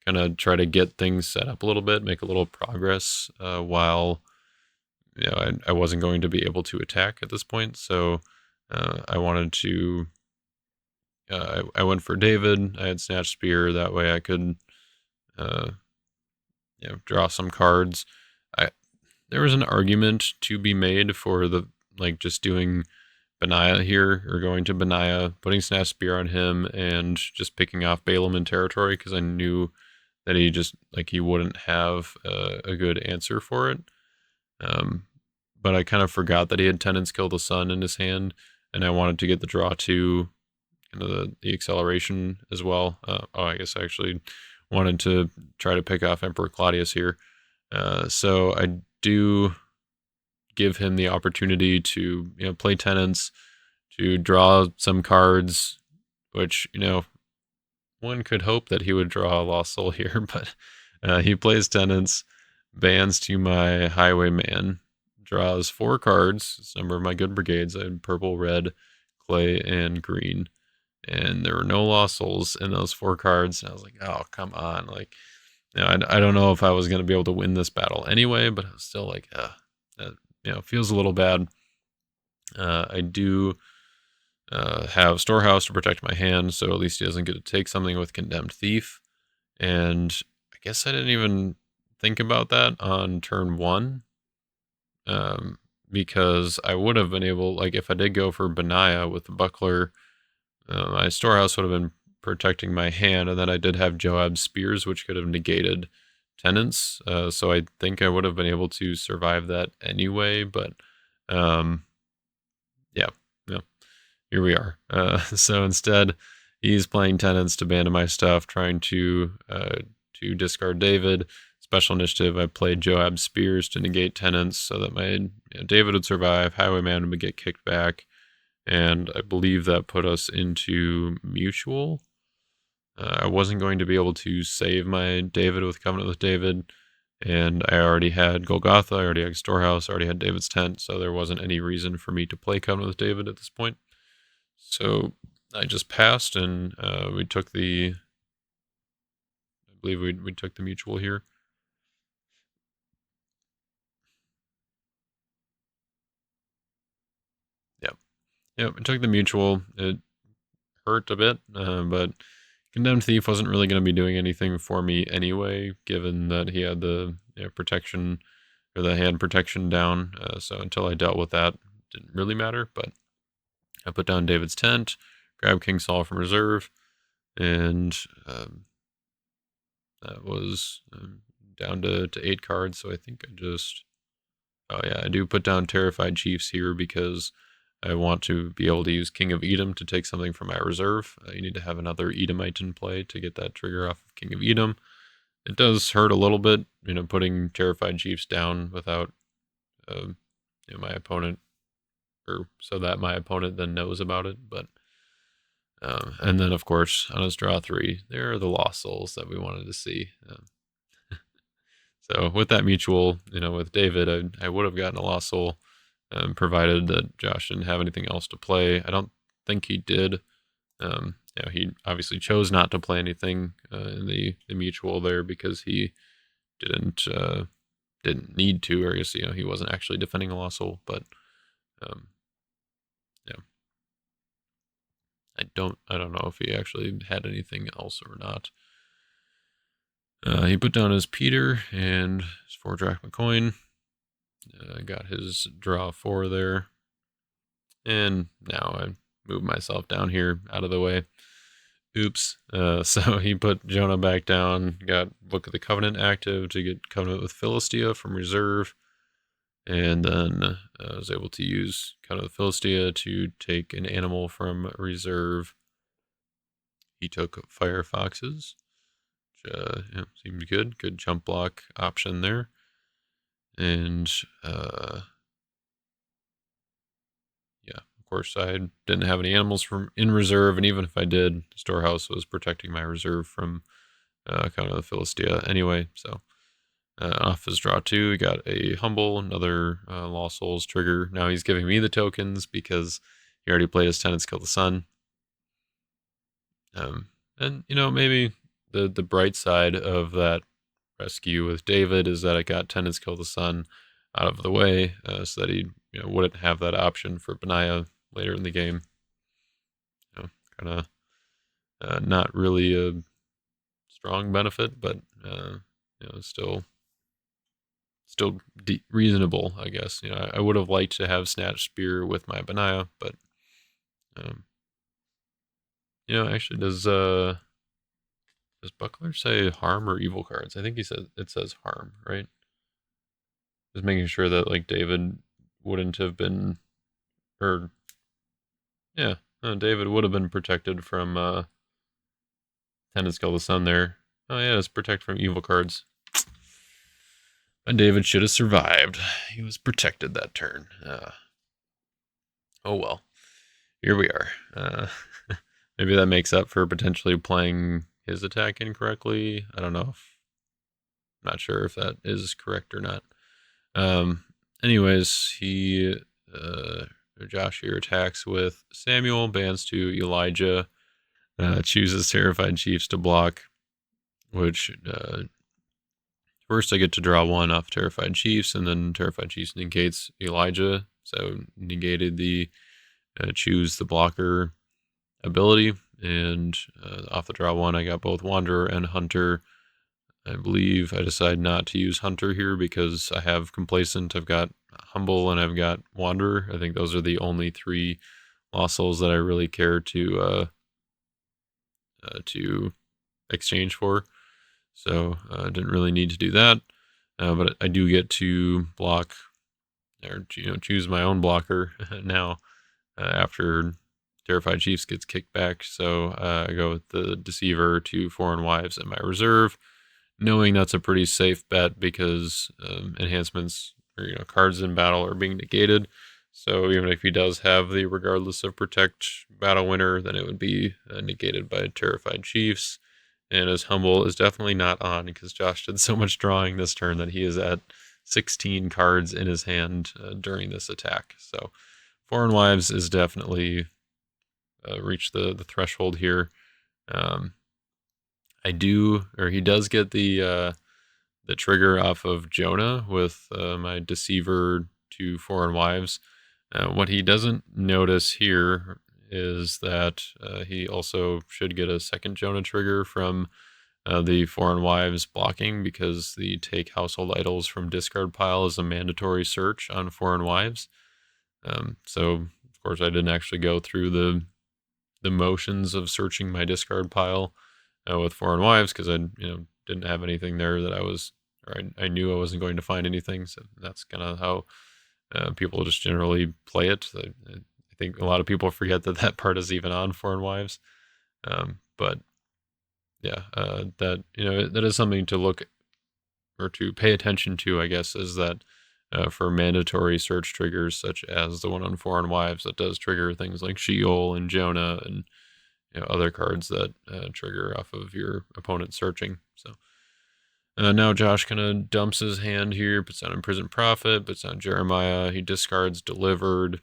kind of try to get things set up a little bit, make a little progress while I wasn't going to be able to attack at this point. So I wanted to... I went for David. I had Snatch Spear. That way I could draw some cards. There was an argument to be made for just doing Benaiah here, or going to Benaiah, putting Snatch Spear on him, and just picking off Balaam in territory, because I knew that he wouldn't have a good answer for it. But I kind of forgot that he had Tenants Kill the Sun in his hand, and I wanted to get the draw 2, kind of the acceleration as well. I guess I actually wanted to try to pick off Emperor Claudius here. So I do give him the opportunity to play Tenants, to draw some cards, which one could hope that he would draw a Lost Soul here, but he plays Tenants, bans to my Highwayman, draws 4 cards. It's a number of my good brigades. I had purple, red, clay, and green, and there were no Lost Souls in those 4 cards. And I was like, oh, come on. Like, I don't know if I was going to be able to win this battle anyway, but I was still like, that feels a little bad. I do have Storehouse to protect my hand, so at least he doesn't get to take something with Condemned Thief. And I guess I didn't even think about that on turn 1, because I would have been able, if I did go for Benaiah with the Buckler, my Storehouse would have been protecting my hand, and then I did have Joab's Spears, which could have negated tenants, so I think I would have been able to survive that anyway, but yeah, here we are. So instead, he's playing tenants to abandon my stuff, trying to discard David. Special initiative, I played Joab's Spears to negate tenants so that my David would survive, Highwayman would get kicked back, and I believe that put us into mutual. I wasn't going to be able to save my David with Covenant with David, and I already had Golgotha, I already had Storehouse, I already had David's Tent, so there wasn't any reason for me to play Covenant with David at this point. So I just passed, and we took the, I believe we took the mutual here. Yep, I took the mutual. It hurt a bit, but Condemned Thief wasn't really going to be doing anything for me anyway, given that he had the protection, or the hand protection down. So until I dealt with that, it didn't really matter. But I put down David's Tent, grabbed King Saul from reserve, and that was down to 8 cards. So I think I just, oh yeah, I do put down Terrified Chiefs here because I want to be able to use King of Edom to take something from my reserve. You need to have another Edomite in play to get that trigger off of King of Edom. It does hurt a little bit, putting Terrified Chiefs down without my opponent, or so that my opponent then knows about it. But and then, of course, on his draw 3, there are the Lost Souls that we wanted to see. So with that mutual, with David, I would have gotten a Lost Soul, provided that Josh didn't have anything else to play. I don't think he did. He obviously chose not to play anything in the mutual there because he didn't need to, or I guess he wasn't actually defending a Lost Soul. But I don't know if he actually had anything else or not. He put down his Peter and his 4 drachma coin. Got his draw 4 there. And now I move myself down here out of the way. Oops. So he put Jonah back down, got Book of the Covenant active to get Covenant with Philistia from reserve. And then I was able to use Covenant with Philistia to take an animal from reserve. He took Fire Foxes, which seemed good. Good jump block option there. And of course, I didn't have any animals from in reserve, and even if I did, Storehouse was protecting my reserve from kind of the Philistia anyway. So off his draw 2, he got a Humble, another Lost Souls trigger. Now he's giving me the tokens because he already played his Tenants Kill the Sun. And maybe the bright side of that rescue with David is that I got Tenants Kill the Sun out of the way, so that he wouldn't have that option for Benaiah later in the game. Kind of not really a strong benefit, but still reasonable, I guess. I would have liked to have Snatch Spear with my Benaiah, but actually, does Buckler say harm or evil cards? I think it says harm, right? Just making sure that David wouldn't have been, or David would have been protected from Tenants Kill the Sun there. Oh yeah, it's protect from evil cards. And David should have survived. He was protected that turn. Oh well, here we are. Maybe that makes up for potentially playing his attack incorrectly. I don't know. I'm not sure if that is correct or not. Anyways, Josh here attacks with Samuel, bans to Elijah, chooses Terrified Chiefs to block, which first I get to draw 1 off Terrified Chiefs, and then Terrified Chiefs negates Elijah, so negated the choose the blocker ability, and off the draw 1 I got both Wanderer and Hunter. I believe I decide not to use Hunter here because I have Complacent, I've got Humble, and I've got Wanderer. I think those are the only 3 Lost Souls that I really care to exchange for. so didn't really need to do that. But I do get to block, or choose my own blocker now after Terrified Chiefs gets kicked back. So I go with the Deceiver to Foreign Wives in my reserve, knowing that's a pretty safe bet because enhancements or cards in battle are being negated. So even if he does have the Regardless of Protect battle winner, then it would be negated by Terrified Chiefs. And his Humble is definitely not on because Josh did so much drawing this turn that he is at 16 cards in his hand during this attack. So Foreign Wives is definitely reached the threshold here. He does get the trigger off of Jonah with my Deceiver to Foreign Wives. What he doesn't notice here is that he also should get a second Jonah trigger from the Foreign Wives blocking, because the take household idols from discard pile is a mandatory search on Foreign Wives. So of course I didn't actually go through the motions of searching my discard pile with Foreign Wives because I didn't have anything there that I knew I wasn't going to find anything. So that's kind of how people just generally play it. I think a lot of people forget that part is even on Foreign Wives. But yeah, that is something to look or to pay attention to, I guess, is that for mandatory search triggers such as the one on Foreign Wives that does trigger things like Sheol and Jonah and other cards that trigger off of your opponent searching. So now Josh kind of dumps his hand here, puts down Imprisoned Prophet, puts down Jeremiah. He discards Delivered,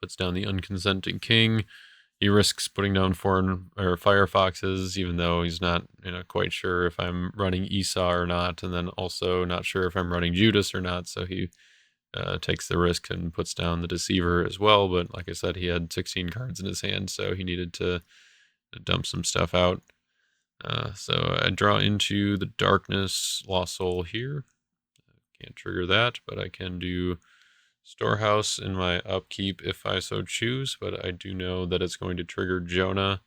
puts down the Unconsenting King. He risks putting down Firefoxes, even though he's not quite sure if I'm running Esau or not, and then also not sure if I'm running Judas or not. So he takes the risk and puts down the Deceiver as well. But like I said, he had 16 cards in his hand, so he needed to dump some stuff out. So I draw into the Darkness Lost Soul here. Can't trigger that, but I can do Storehouse in my upkeep if I so choose, but I do know that it's going to trigger Jonah,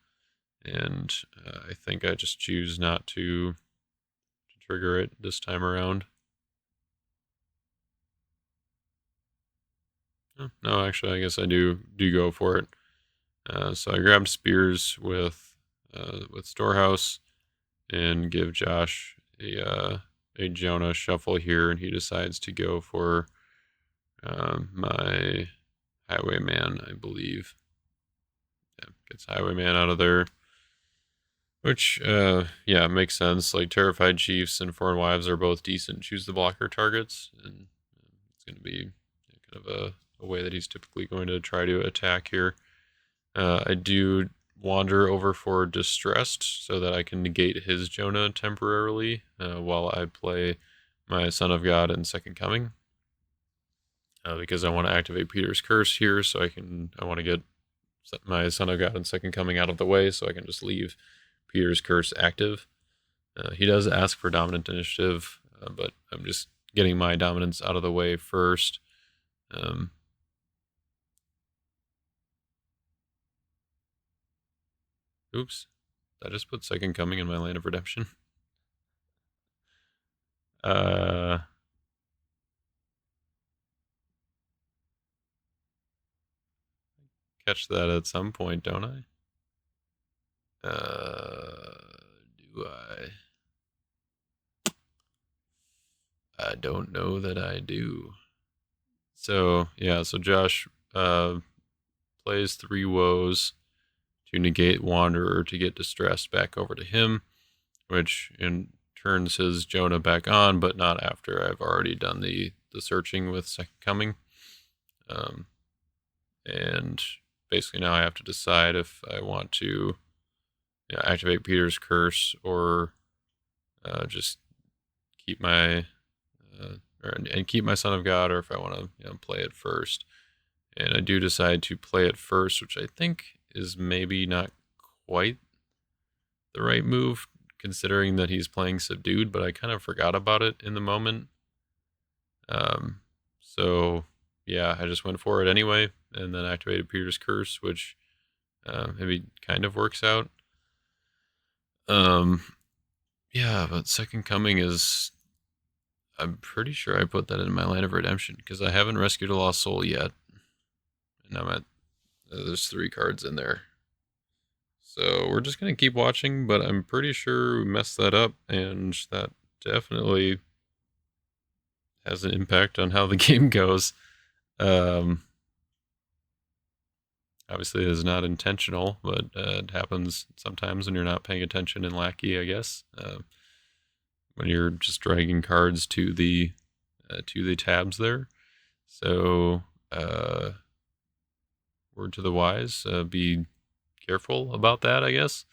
and I think I just choose not to trigger it this time around. No, actually, I guess I do go for it. So I grabbed Spears with Storehouse and give Josh a Jonah shuffle here, and he decides to go for my Highwayman, I believe. Yeah, gets Highwayman out of there, which makes sense. Like Terrified Chiefs and Foreign Wives are both decent choose the blocker targets, and it's going to be kind of a way that he's typically going to try to attack here. I do wander over for Distressed so that I can negate his Jonah temporarily while I play my Son of God and Second Coming. Because I want to activate Peter's Curse here, so I want to get my Son of God and Second Coming out of the way, so I can just leave Peter's Curse active. He does ask for Dominant Initiative, but I'm just getting my dominance out of the way first. Oops, I just put Second Coming in my Land of Redemption. Catch that at some point, don't I? Do I? I don't know that I do. So yeah, so Josh plays 3 woes to negate Wanderer to get Distressed back over to him, which turns his Jonah back on, but not after I've already done the searching with Second Coming. And basically now I have to decide if I want to activate Peter's Curse or just keep my and keep my Son of God, or if I want to play it first. And I do decide to play it first, which I think is maybe not quite the right move, considering that he's playing Subdued, but I kind of forgot about it in the moment. So yeah, I just went for it anyway, and then activated Peter's Curse, which maybe kind of works out. Yeah, but Second Coming is... I'm pretty sure I put that in my Land of Redemption because I haven't rescued a lost soul yet. And I'm at... there's 3 cards in there. So we're just going to keep watching, but I'm pretty sure we messed that up, and that definitely has an impact on how the game goes. Obviously, it is not intentional, but it happens sometimes when you're not paying attention in Lackey, I guess. When you're just dragging cards to the tabs there. So, word to the wise, be careful about that, I guess.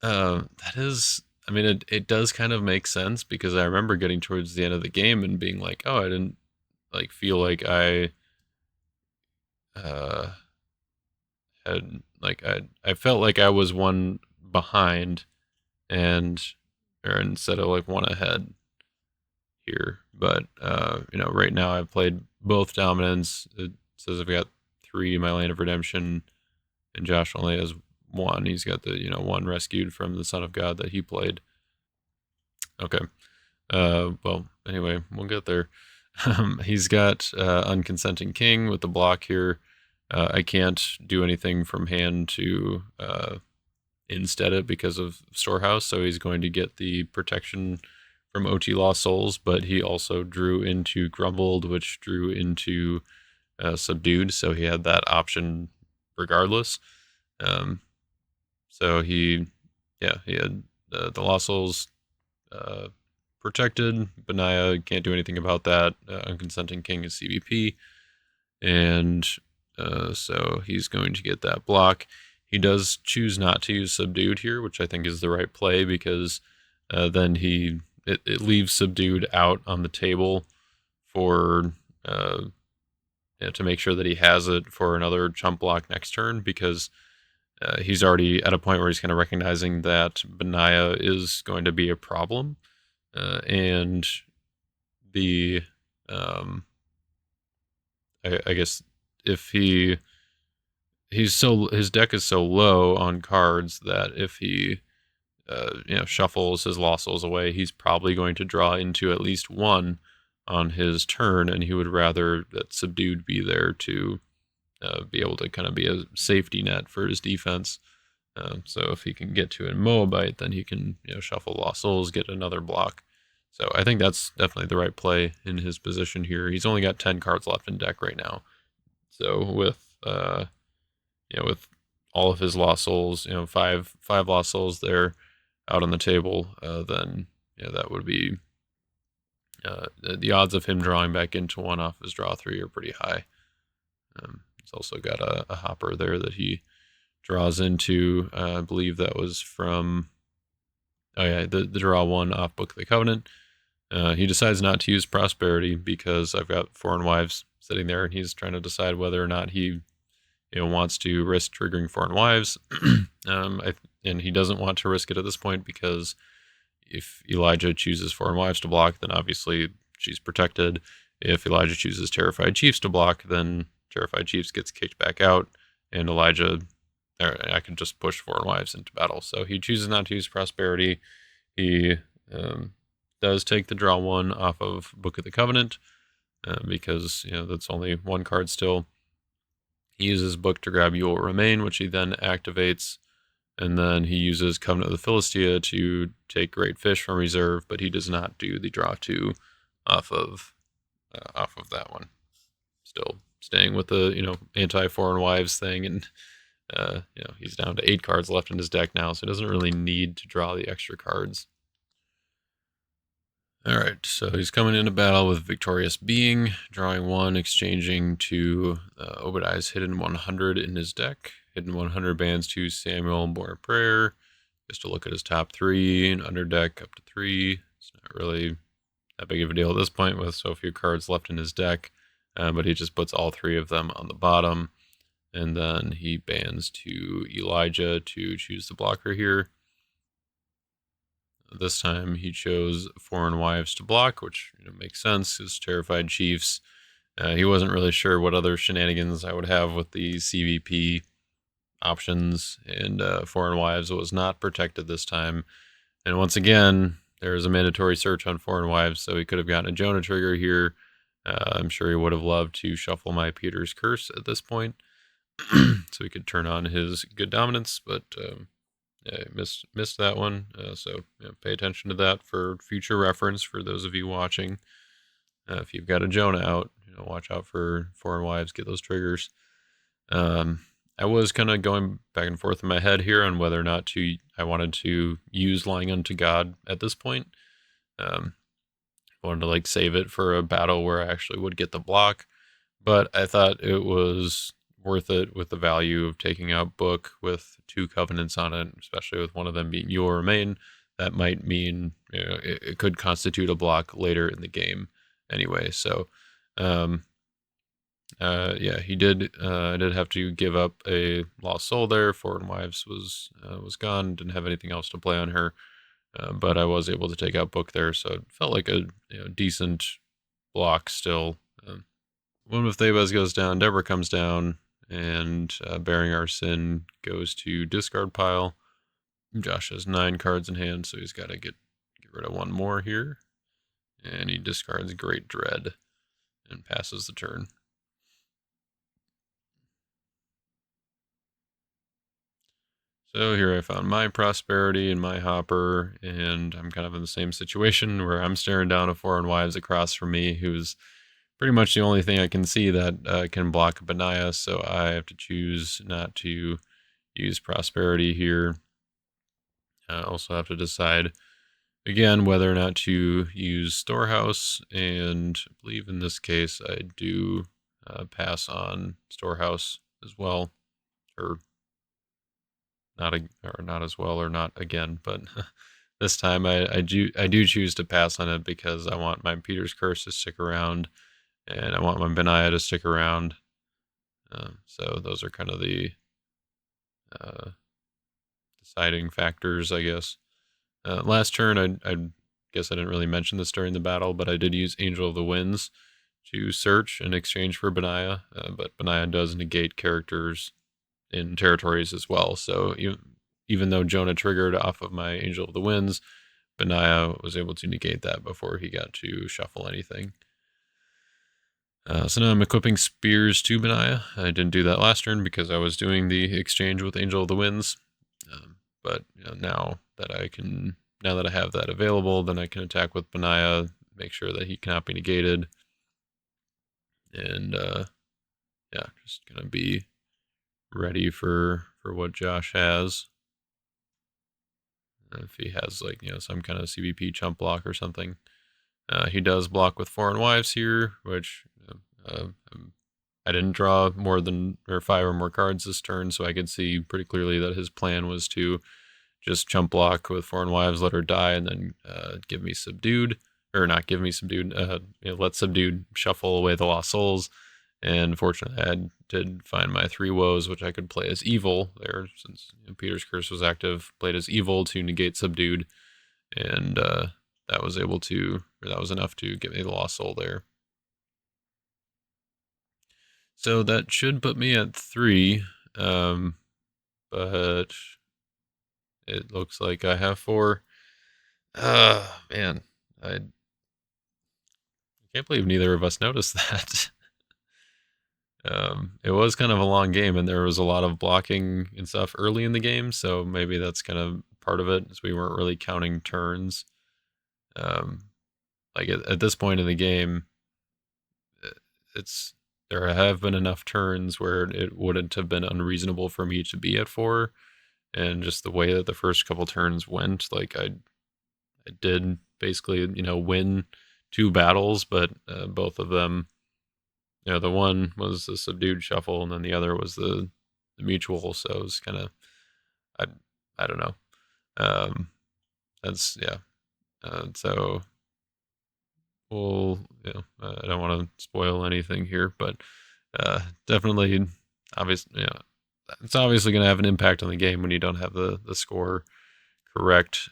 That is, I mean, it does kind of make sense because I remember getting towards the end of the game and being like, oh, I didn't like feel like I had like I felt like I was one behind and or instead of like one ahead here. But right now I've played both dominants. It says I've got 3 in my Land of Redemption, and Josh only has 1. He's got the one rescued from the Son of God that he played. Okay. Well, anyway, we'll get there. He's got Unconsenting King with the block here. I can't do anything from hand to instead it because of Storehouse, so he's going to get the protection from OT Lost Souls, but he also drew into Grumbled, which drew into Subdued, so he had that option regardless. So he had the Lost Souls protected. Benaiah can't do anything about that. Unconsenting King is CBP, and so he's going to get that block. He does choose not to use Subdued here, which I think is the right play because then it leaves Subdued out on the table for to make sure that he has it for another chump block next turn because he's already at a point where he's kind of recognizing that Benaiah is going to be a problem, and the I guess if his deck is so low on cards that if he shuffles his Lost Souls away, he's probably going to draw into at least 1 on his turn, and he would rather that Subdued be there to be able to kind of be a safety net for his defense. So if he can get to a Moabite, then he can shuffle Lost Souls, get another block. So I think that's definitely the right play in his position here. He's only got 10 cards left in deck right now. So with with all of his Lost Souls, five Lost Souls there out on the table, then that would be the odds of him drawing back into 1 off his draw 3 are pretty high. He's also got a hopper there that he draws into. I believe that was from the draw 1 off Book of the Covenant. He decides not to use Prosperity because I've got Foreign Wives sitting there, and he's trying to decide whether or not he wants to risk triggering Foreign Wives. And he doesn't want to risk it at this point because if Elijah chooses Foreign Wives to block, then obviously she's protected. If Elijah chooses Terrified Chiefs to block, then Terrified Chiefs gets kicked back out, and I can just push Foreign Wives into battle. So he chooses not to use Prosperity. He does take the draw 1 off of Book of the Covenant because that's only 1 card still. He uses Book to grab You Will Remain, which he then activates, and then he uses Covenant of the Philistia to take Great Fish from reserve, but he does not do the draw 2 off of that one. Still staying with the anti-Foreign Wives thing, and he's down to 8 cards left in his deck now, so he doesn't really need to draw the extra cards. All right, so he's coming into battle with Victorious Being, drawing 1, exchanging to Obadiah's Hidden 100 in his deck. Hidden 100 bans to Samuel, Born of Prayer. Just to look at his top 3, and under deck up to 3. It's not really that big of a deal at this point with so few cards left in his deck, but he just puts all 3 of them on the bottom, and then he bans to Elijah to choose the blocker here. This time he chose Foreign Wives to block, which makes sense. His Terrified Chiefs. He wasn't really sure what other shenanigans I would have with the CVP options, and Foreign Wives was not protected this time. And once again, there is a mandatory search on Foreign Wives, so he could have gotten a Jonah trigger here. I'm sure he would have loved to shuffle my Peter's Curse at this point, so he could turn on his good dominance, but yeah, missed that one. So pay attention to that for future reference for those of you watching. If you've got a Jonah out, watch out for Foreign Wives, get those triggers. I was kind of going back and forth in my head here on whether or not I wanted to use Lying Unto God at this point. I wanted to like save it for a battle where I actually would get the block, but I thought it was worth it with the value of taking out Book with 2 covenants on it, especially with one of them being your remain. That might mean it could constitute a block later in the game anyway. So yeah, he did. I did have to give up a Lost Soul there. Foreign Wives was gone. Didn't have anything else to play on her, but I was able to take out Book there, so it felt like a decent block still. One of Thebes goes down, Deborah comes down, and Bearing Our Sin goes to discard pile. Josh has 9 cards in hand, so he's got to get rid of 1 more here, and he discards Great Dread and passes the turn. So here I found my Prosperity and my Hopper, and I'm kind of in the same situation where I'm staring down a Foreign Wives across from me, who's pretty much the only thing I can see that can block Benaiah, so I have to choose not to use Prosperity here. I also have to decide, again, whether or not to use Storehouse, and I believe in this case I do pass on Storehouse as well, or not as well, or not again, but this time I do choose to pass on it because I want my Peter's Curse to stick around, and I want my Benaiah to stick around. So those are kind of the deciding factors, I guess. Last turn, I guess I didn't really mention this during the battle, but I did use Angel of the Winds to search in exchange for Benaiah, but Benaiah does negate characters in territories as well. So even though Jonah triggered off of my Angel of the Winds, Benaiah was able to negate that before he got to shuffle anything. So now I'm equipping Spears to Benaiah. I didn't do that last turn because I was doing the exchange with Angel of the Winds. But now that I have that available, then I can attack with Benaiah, make sure that he cannot be negated, and yeah, just gonna be ready for what Josh has. If he has like some kind of CBP chump block or something, he does block with Foreign Wives here, which I didn't draw more than 5 or more cards this turn, so I could see pretty clearly that his plan was to just chump block with Foreign Wives, let her die, and then give me Subdued, or not give me Subdued, let Subdued shuffle away the Lost Souls. And fortunately, I did find my 3 woes, which I could play as evil there, since Peter's Curse was active. Played as evil to negate Subdued, and that was enough to get me the Lost Soul there. So that should put me at 3, but it looks like I have 4. Man, I can't believe neither of us noticed that. It was kind of a long game, and there was a lot of blocking and stuff early in the game, so maybe that's kind of part of it, as we weren't really counting turns. Like at this point in the game, there have been enough turns where it wouldn't have been unreasonable for me to be at 4, and just the way that the first couple turns went, like I did basically win 2 battles, but both of them, the one was the Subdued shuffle, and then the other was the mutual. So it was kind of, I don't know. That's yeah. So we'll, I don't want to spoil anything here, but definitely, obviously, it's obviously going to have an impact on the game when you don't have the score correct.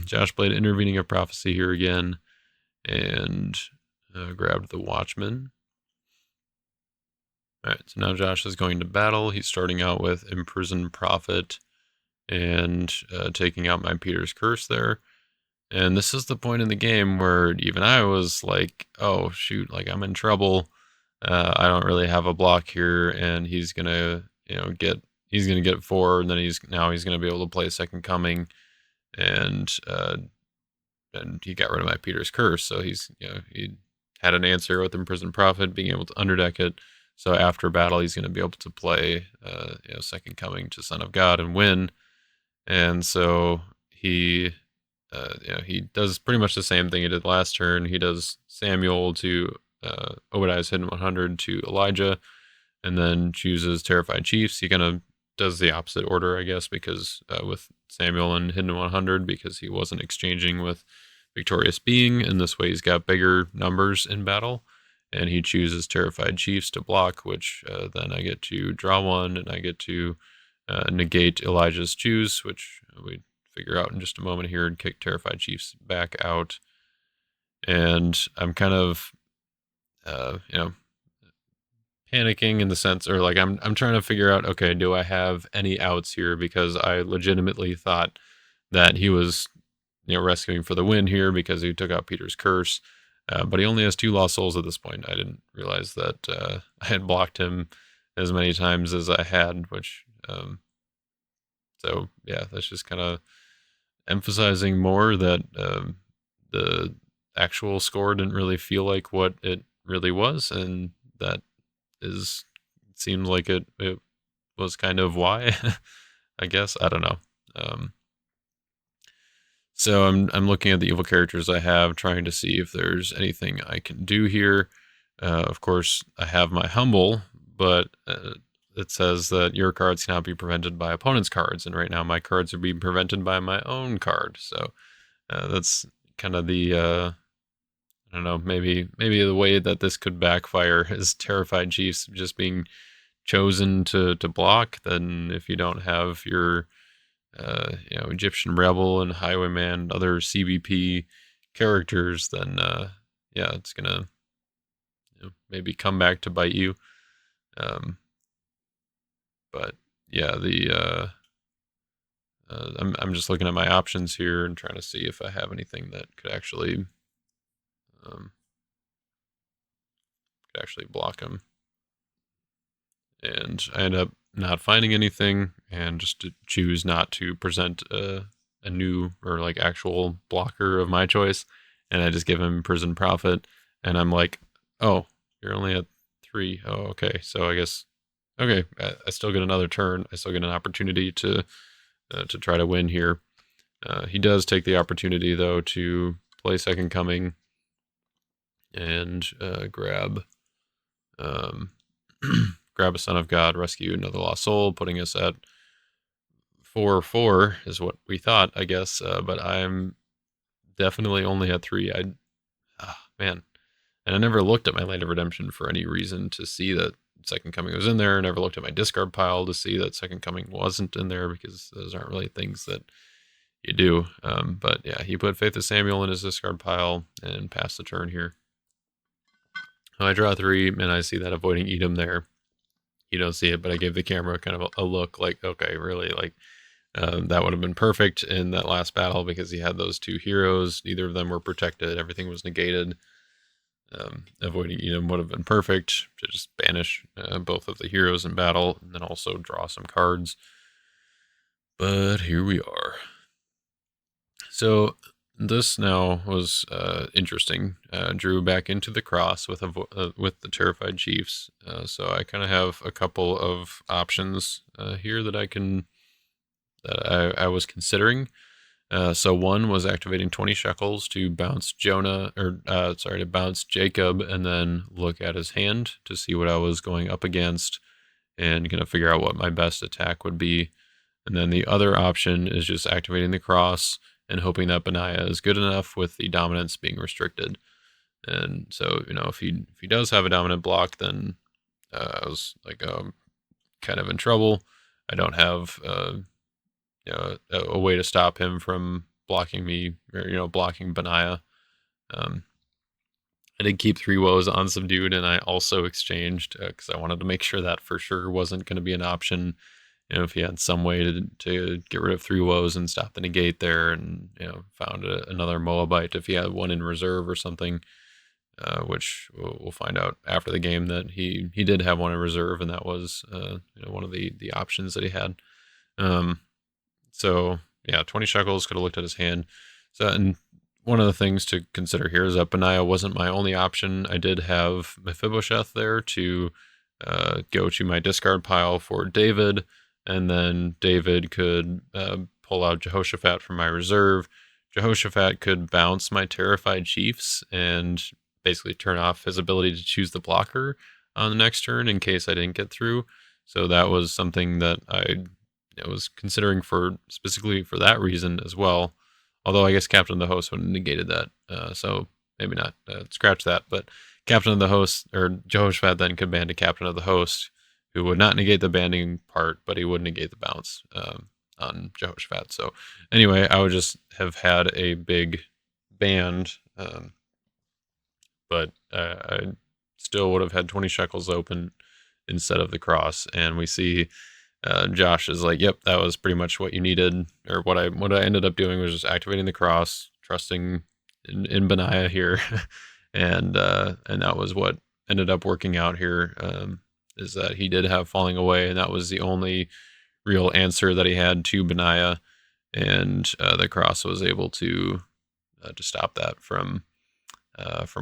Josh played Intervening of Prophecy here again, and grabbed the Watchman. All right, so now Josh is going to battle. He's starting out with Imprisoned Prophet, and taking out my Peter's Curse there. And this is the point in the game where even I was like, oh, shoot, like I'm in trouble. I don't really have a block here, and he's gonna, he's gonna get 4, and then he's gonna be able to play Second Coming, and he got rid of my Peter's Curse, so he had an answer with Imprisoned Prophet, being able to underdeck it. So after battle, he's gonna be able to play, Second Coming to Son of God and win. And so he does pretty much the same thing he did last turn. He does Samuel to Obadiah's Hidden 100 to Elijah, and then chooses Terrified Chiefs. He kind of does the opposite order, I guess, because with Samuel and Hidden 100, because he wasn't exchanging with Victorious Being, and this way he's got bigger numbers in battle. And he chooses Terrified Chiefs to block, which then I get to draw 1, and I get to negate Elijah's Choose, which we figure out in just a moment here, and kick Terrified Chiefs back out. And I'm kind of, panicking in the sense, or like I'm trying to figure out, okay, do I have any outs here? Because I legitimately thought that he was, rescuing for the win here because he took out Peter's Curse. But he only has 2 lost souls at this point. I didn't realize that I had blocked him as many times as I had, which, so yeah, that's just kind of emphasizing more that the actual score didn't really feel like what it really was, and that seems like it was kind of why. I guess, I don't know. So I'm looking at the evil characters I have, trying to see if there's anything I can do here. Of course, I have my Humble, but it says that your cards cannot be prevented by opponent's cards, and right now my cards are being prevented by my own card. So that's kind of the I don't know, maybe the way that this could backfire is Terrified Chiefs just being chosen to block. Then if you don't have your Egyptian Rebel and Highwayman, other CBP characters, then it's gonna maybe come back to bite you. But yeah, I'm just looking at my options here and trying to see if I have anything that could actually block him. And I end up not finding anything, and just to choose not to present a new or like actual blocker of my choice, and I just give him Prison Prophet, and I'm like, oh, you're only at 3. Oh, okay. So I guess, okay, I still get another turn. I still get an opportunity to try to win here. He does take the opportunity though to play Second Coming and grab grab a Son of God, rescue another lost soul, putting us at 4/4 is what we thought, I guess. But I'm definitely only at 3. Man. And I never looked at my Land of Redemption for any reason to see that Second Coming was in there. I never looked at my discard pile to see that Second Coming wasn't in there, because those aren't really things that you do. But yeah, he put Faith of Samuel in his discard pile and passed the turn here. I draw 3, and I see that Avoiding Edom there. You don't see it, but I gave the camera kind of a look like, okay, really, like that would have been perfect in that last battle, because he had those 2 heroes. Neither of them were protected. Everything was negated. Avoiding Edom would have been perfect to just banish both of the heroes in battle, and then also draw some cards. But here we are. So this now was interesting. Drew back into the cross with the Terrified Chiefs. So I kind of have a couple of options here that I was considering. So one was activating 20 shekels to bounce to bounce Jacob, and then look at his hand to see what I was going up against, and kind of figure out what my best attack would be. And then the other option is just activating the cross and hoping that Benaiah is good enough with the dominance being restricted. And so, if he does have a dominant block, then I was like, kind of in trouble. I don't have a way to stop him from blocking me, or blocking Benaiah. I did keep 3 woes on Subdued, and I also exchanged because I wanted to make sure that for sure wasn't going to be an option. if he had some way to get rid of 3 woes and stop the negate there, and found another Moabite if he had one in reserve or something, which we'll find out after the game that he did have one in reserve, and that was one of the options that he had. So yeah, 20 shekels, could have looked at his hand. So, and one of the things to consider here is that Benaiah wasn't my only option. I did have Mephibosheth there to go to my discard pile for David, and then David could pull out Jehoshaphat from my reserve. Jehoshaphat could bounce my Terrified Chiefs and basically turn off his ability to choose the blocker on the next turn in case I didn't get through. So that was something that I was considering for specifically for that reason as well. Although I guess Captain of the Host would have negated that. So maybe not. Scratch that. But Captain of the Host, or Jehoshaphat, then could ban to Captain of the Host, who would not negate the banding part, but he would negate the bounce on Jehoshaphat. So anyway, I would just have had a big band, but I still would have had 20 shekels open instead of the cross. And we see Josh is like, yep, that was pretty much what you needed, or what I ended up doing was just activating the cross, trusting in Benaiah here, and that was what ended up working out here. Is that he did have Falling Away, and that was the only real answer that he had to Benaiah, and the cross was able to stop that from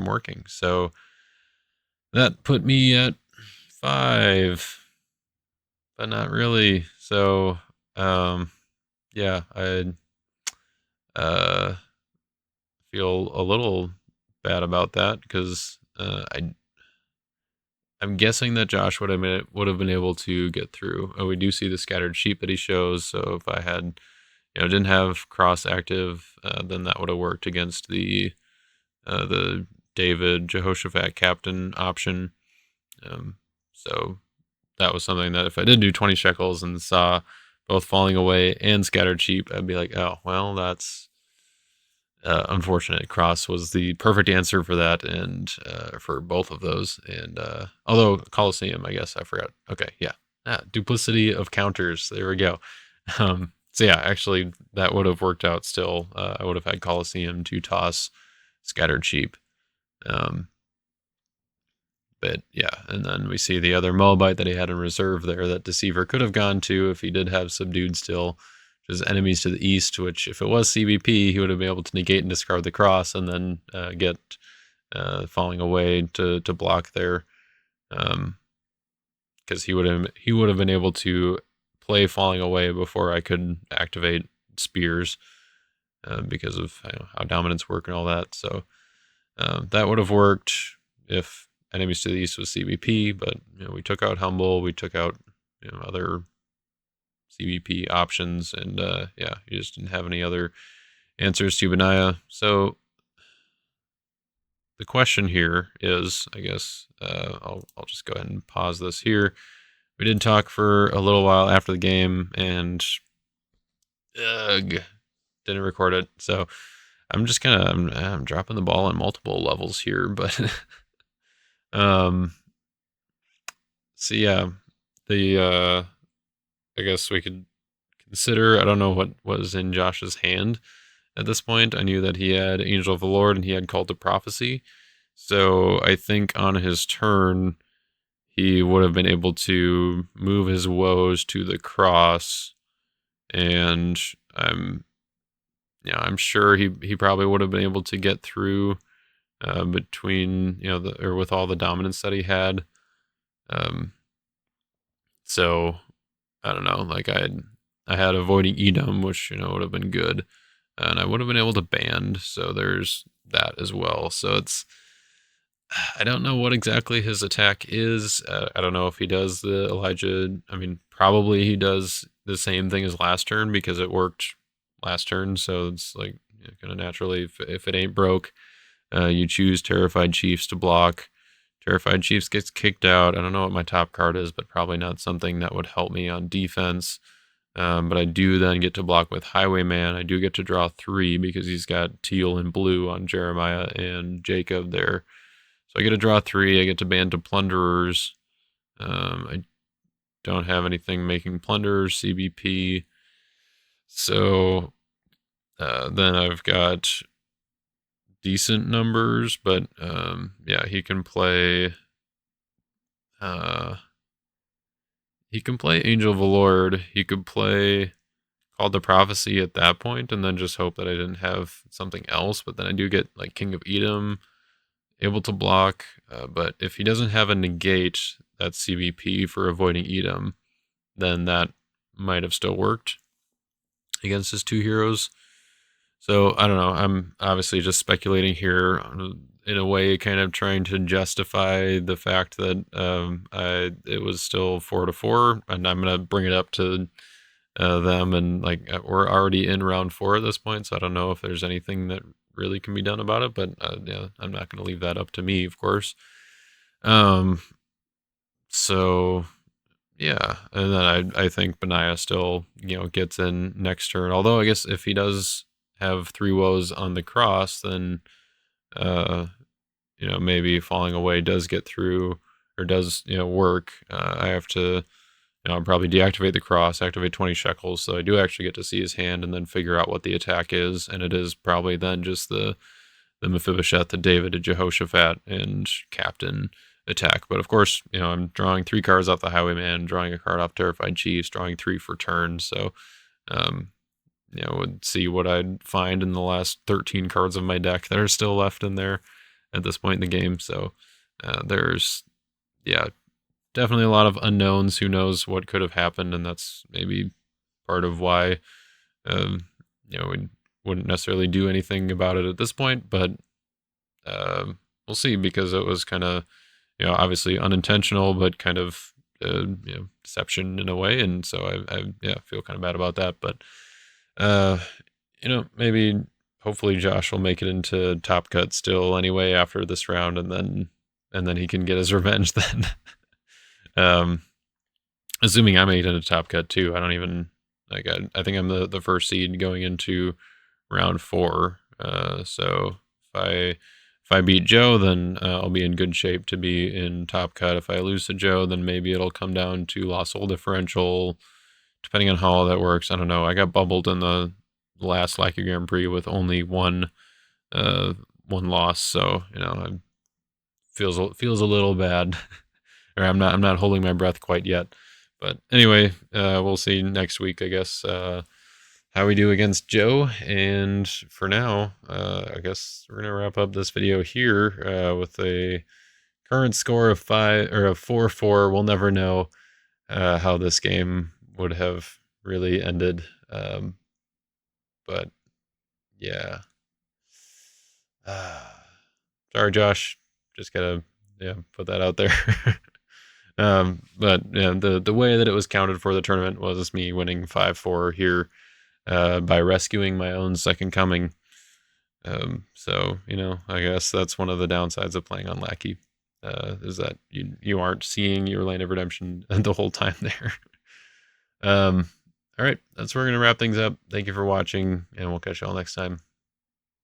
working. So that put me at 5. But not really. So, yeah, I feel a little bad about that because I'm guessing that Josh would have been able to get through. We do see the scattered sheep that he shows. So if I had, didn't have cross active, then that would have worked against the David Jehoshaphat captain option. So that was something that if I did do 20 shekels and saw both Falling Away and scattered sheep, I'd be like, oh, well, that's unfortunate. Cross was the perfect answer for that, and for both of those. And although Colosseum, I guess I forgot. Okay, yeah. Duplicity of counters. There we go. So yeah, actually that would have worked out still. I would have had Colosseum to toss scattered sheep. But yeah, and then we see the other Moabite that he had in reserve there that Deceiver could have gone to if he did have Subdued still, which is enemies to the east, which if it was CBP, he would have been able to negate and discard the cross and then get Falling Away to block there. Because he would have been able to play Falling Away before I could activate Spears because of how dominants work and all that. So that would have worked if enemies to the east was CBP, but we took out Humble, we took out other CBP options, and yeah, you just didn't have any other answers to Benaiah. So the question here is, I guess I'll just go ahead and pause this here. We did talk for a little while after the game, and didn't record it. So I'm just I'm dropping the ball on multiple levels here, but so yeah, I guess we could consider, I don't know what was in Josh's hand at this point. I knew that he had Angel of the Lord and he had Call to Prophecy. So I think on his turn, he would have been able to move his woes to the cross, and I'm sure he probably would have been able to get through between or with all the dominance that he had. So I don't know, like I had Avoiding Edom, which would have been good, and I would have been able to band. So there's that as well. So I don't know what exactly his attack is. I don't know if he does the Elijah. I mean, probably he does the same thing as last turn because it worked last turn. So it's like kind of naturally, if it ain't broke, you choose Terrified Chiefs to block. Terrified Chiefs gets kicked out. I don't know what my top card is, but probably not something that would help me on defense. But I do then get to block with Highwayman. I do get to draw 3 because he's got teal and blue on Jeremiah and Jacob there. So I get to draw 3. I get to ban to Plunderers. I don't have anything making plunder or CBP. So then I've got decent numbers, but yeah, he can play Angel Valord. He could play Called the Prophecy at that point, and then just hope that I didn't have something else. But then I do get like King of Edom, able to block. But if he doesn't have a negate that's CBP for avoiding Edom, then that might have still worked against his 2 heroes. So I don't know. I'm obviously just speculating here in a way, kind of trying to justify the fact that it was still 4-4, and I'm gonna bring it up to them, and like we're already in round 4 at this point, so I don't know if there's anything that really can be done about it. But yeah, I'm not gonna leave that up to me, of course. So yeah, and then I think Benaiah still gets in next turn. Although I guess if he does have 3 woes on the cross, then maybe Falling Away does get through or does work. I have to I'll probably deactivate the cross, activate 20 shekels, so I do actually get to see his hand and then figure out what the attack is, and it is probably then just the Mephibosheth, the David, the Jehoshaphat, and Captain attack. But of course, I'm drawing 3 cards off the Highwayman, drawing a card off Terrified Chiefs, drawing 3 for turn, so would see what I'd find in the last 13 cards of my deck that are still left in there at this point in the game. So there's definitely a lot of unknowns. Who knows what could have happened, and that's maybe part of why we wouldn't necessarily do anything about it at this point. But we'll see, because it was kind of obviously unintentional, but kind of deception in a way, and so I feel kind of bad about that. But maybe hopefully Josh will make it into Top Cut still anyway after this round, and then he can get his revenge then. Assuming I make it into Top Cut too. I don't even I think I'm the first seed going into round 4. So if I beat Joe, then I'll be in good shape to be in Top Cut. If I lose to Joe, then maybe it'll come down to loss soul differential, depending on how all that works. I don't know. I got bubbled in the last Lackey Grand Prix with only one loss, so it feels a little bad. Or I'm not holding my breath quite yet. But anyway, we'll see next week, I guess, how we do against Joe. And for now, I guess we're gonna wrap up this video here with a current score of 4-4. We'll never know how this game would have really ended. But yeah. Sorry, Josh. Just gotta put that out there. But the way that it was counted for the tournament was me winning 5-4 here by rescuing my own second coming. So I guess that's one of the downsides of playing on Lackey, is that you aren't seeing your Land of Redemption the whole time there. All right, that's where we're gonna wrap things up. Thank you for watching, and we'll catch you all next time.